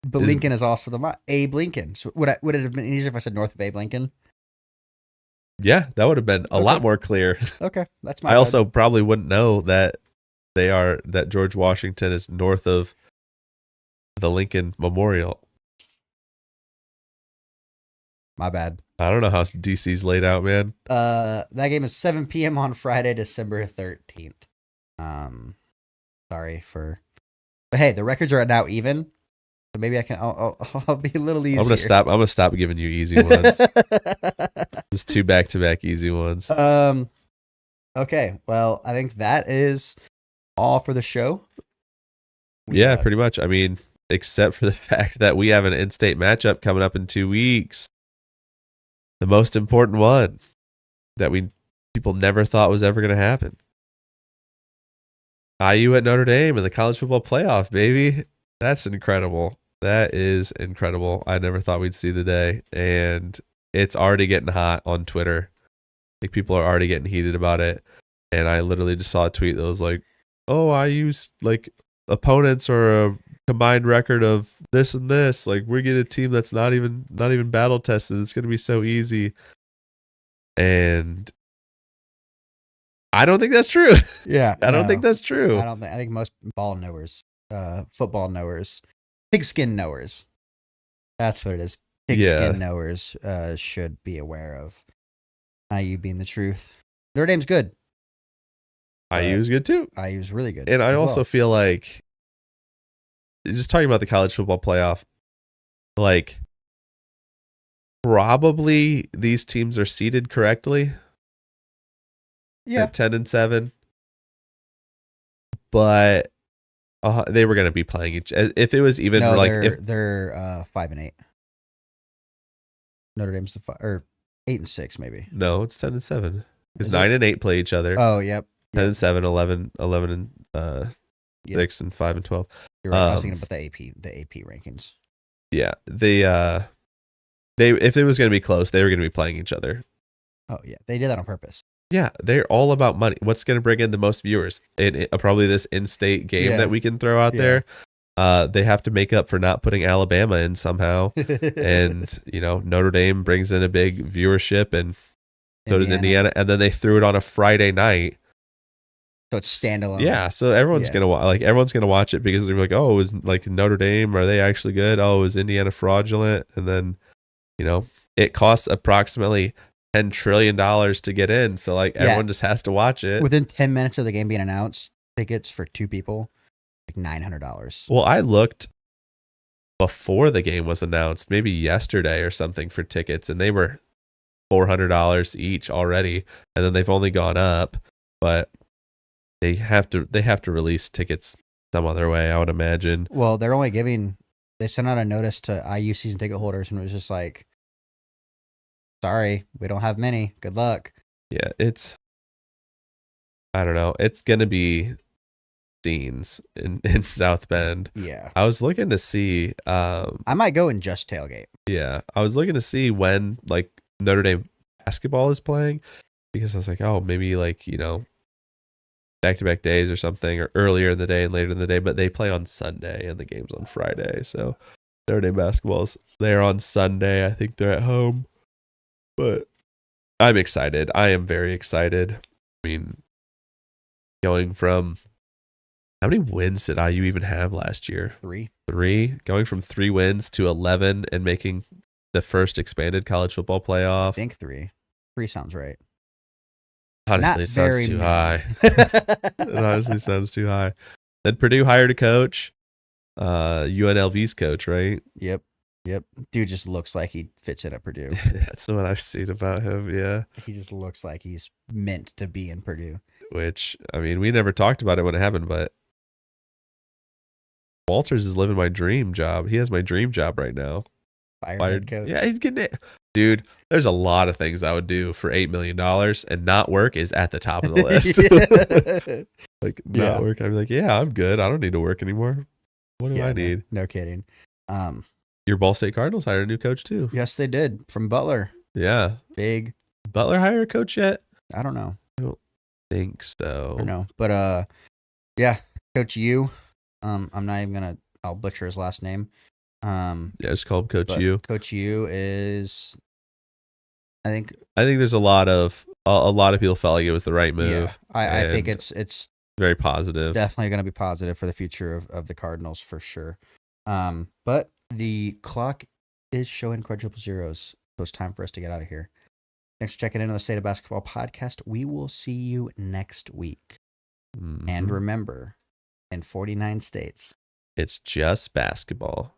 S2: But Lincoln is also Abe Lincoln. So would it have been easier if I said north of Abe Lincoln?
S1: Yeah, that would have been a lot more clear.
S2: Okay, that's my
S1: I also probably wouldn't know that that George Washington is north of the Lincoln Memorial.
S2: My bad.
S1: I don't know how DC's laid out, man.
S2: That game is 7 p.m. on Friday, December 13th. But hey, the records are now even. So maybe I'll be a little easier.
S1: I'm gonna stop giving you easy ones. Just 2 back-to-back easy ones.
S2: Okay. Well, I think that is all for the show.
S1: Yeah, pretty much. I mean, except for the fact that we have an in-state matchup coming up in 2 weeks. The most important one that people never thought was ever going to happen. IU at Notre Dame in the college football playoff, baby. That's incredible. That is incredible. I never thought we'd see the day. And it's already getting hot on Twitter. Like, people are already getting heated about it. And I literally just saw a tweet that was like, oh, IU's like opponents are a combined record of this and this. Like, we get a team that's not even battle tested. It's going to be so easy. And I don't think that's true.
S2: Yeah.
S1: I don't think that's true.
S2: I think most football knowers pigskin knowers. That's what it is. Pigskin knowers should be aware of IU being the truth. Notre Dame's good.
S1: IU's good too.
S2: IU's really good.
S1: And I also feel like, just talking about the college football playoff, like, probably these teams are seeded correctly.
S2: Yeah.
S1: At 10-7. But they were going to be playing each. If it was even
S2: they're 5-8. Notre Dame's the 8-6 maybe.
S1: No, it's 10-7 because 9-8 play each other.
S2: Oh, yep.
S1: 10-7, 11 and 6 and 5 and 12.
S2: You're right. I was thinking about the AP rankings.
S1: Yeah, they if it was going to be close, they were going to be playing each other.
S2: Oh yeah, they did that on purpose.
S1: Yeah, they're all about money. What's going to bring in the most viewers? Probably this in-state game that we can throw out there. They have to make up for not putting Alabama in somehow. And, Notre Dame brings in a big viewership, and so does Indiana. And then they threw it on a Friday night.
S2: So it's standalone.
S1: Yeah, so everyone's going to everyone's going to watch it because they're like, oh, is Notre Dame, are they actually good? Oh, is Indiana fraudulent? And then, it costs approximately $10 trillion to get in. So everyone just has to watch it.
S2: Within 10 minutes of the game being announced, tickets for 2 people, $900.
S1: Well, I looked before the game was announced, maybe yesterday or something, for tickets, and they were $400 each already. And then they've only gone up, but they have to release tickets some other way, I would imagine.
S2: Well, they sent out a notice to IU season ticket holders, and it was just like, sorry, we don't have many. Good luck.
S1: Yeah, I don't know. It's going to be scenes in South Bend.
S2: Yeah.
S1: I was looking to see.
S2: I might go and just tailgate.
S1: Yeah. I was looking to see when Notre Dame basketball is playing, because I was like, oh, maybe back-to-back days or something, or earlier in the day and later in the day, but they play on Sunday and the game's on Friday. So Notre Dame basketball's there on Sunday. I think they're at home. But I'm excited. I am very excited. I mean, going from, how many wins did IU even have last year?
S2: 3.
S1: Going from 3 wins to 11 and making the first expanded college football playoff.
S2: I think 3. 3 sounds right.
S1: Honestly, it sounds too high. It honestly sounds too high. Then Purdue hired a coach, UNLV's coach, right?
S2: Yep. Dude just looks like he fits in at Purdue.
S1: That's what I've seen about him, yeah.
S2: He just looks like he's meant to be in Purdue.
S1: Which, I mean, we never talked about it when it happened, but Walters is living my dream job. He has my dream job right now.
S2: Fired coach.
S1: Yeah, he's getting it. Dude, there's a lot of things I would do for $8 million, and not work is at the top of the list. Not work. I'd be like, yeah, I'm good. I don't need to work anymore. What do I need?
S2: No kidding.
S1: Your Ball State Cardinals hired a new coach too.
S2: Yes, they did. From Butler.
S1: Yeah.
S2: Big.
S1: Butler hire a coach yet?
S2: I don't know.
S1: I don't think so.
S2: I don't know. But yeah, Coach U. I'm not even gonna. I'll butcher his last name.
S1: Yeah, just call him Coach U.
S2: Coach U is. I think
S1: there's a lot of people felt like it was the right move.
S2: Yeah, I think it's
S1: very positive.
S2: Definitely going to be positive for the future of the Cardinals for sure. But the clock is showing quadruple zeros, so it's time for us to get out of here. Thanks for checking in on the State of Basketball podcast. We will see you next week. Mm-hmm. And remember, in 49 states,
S1: it's just basketball.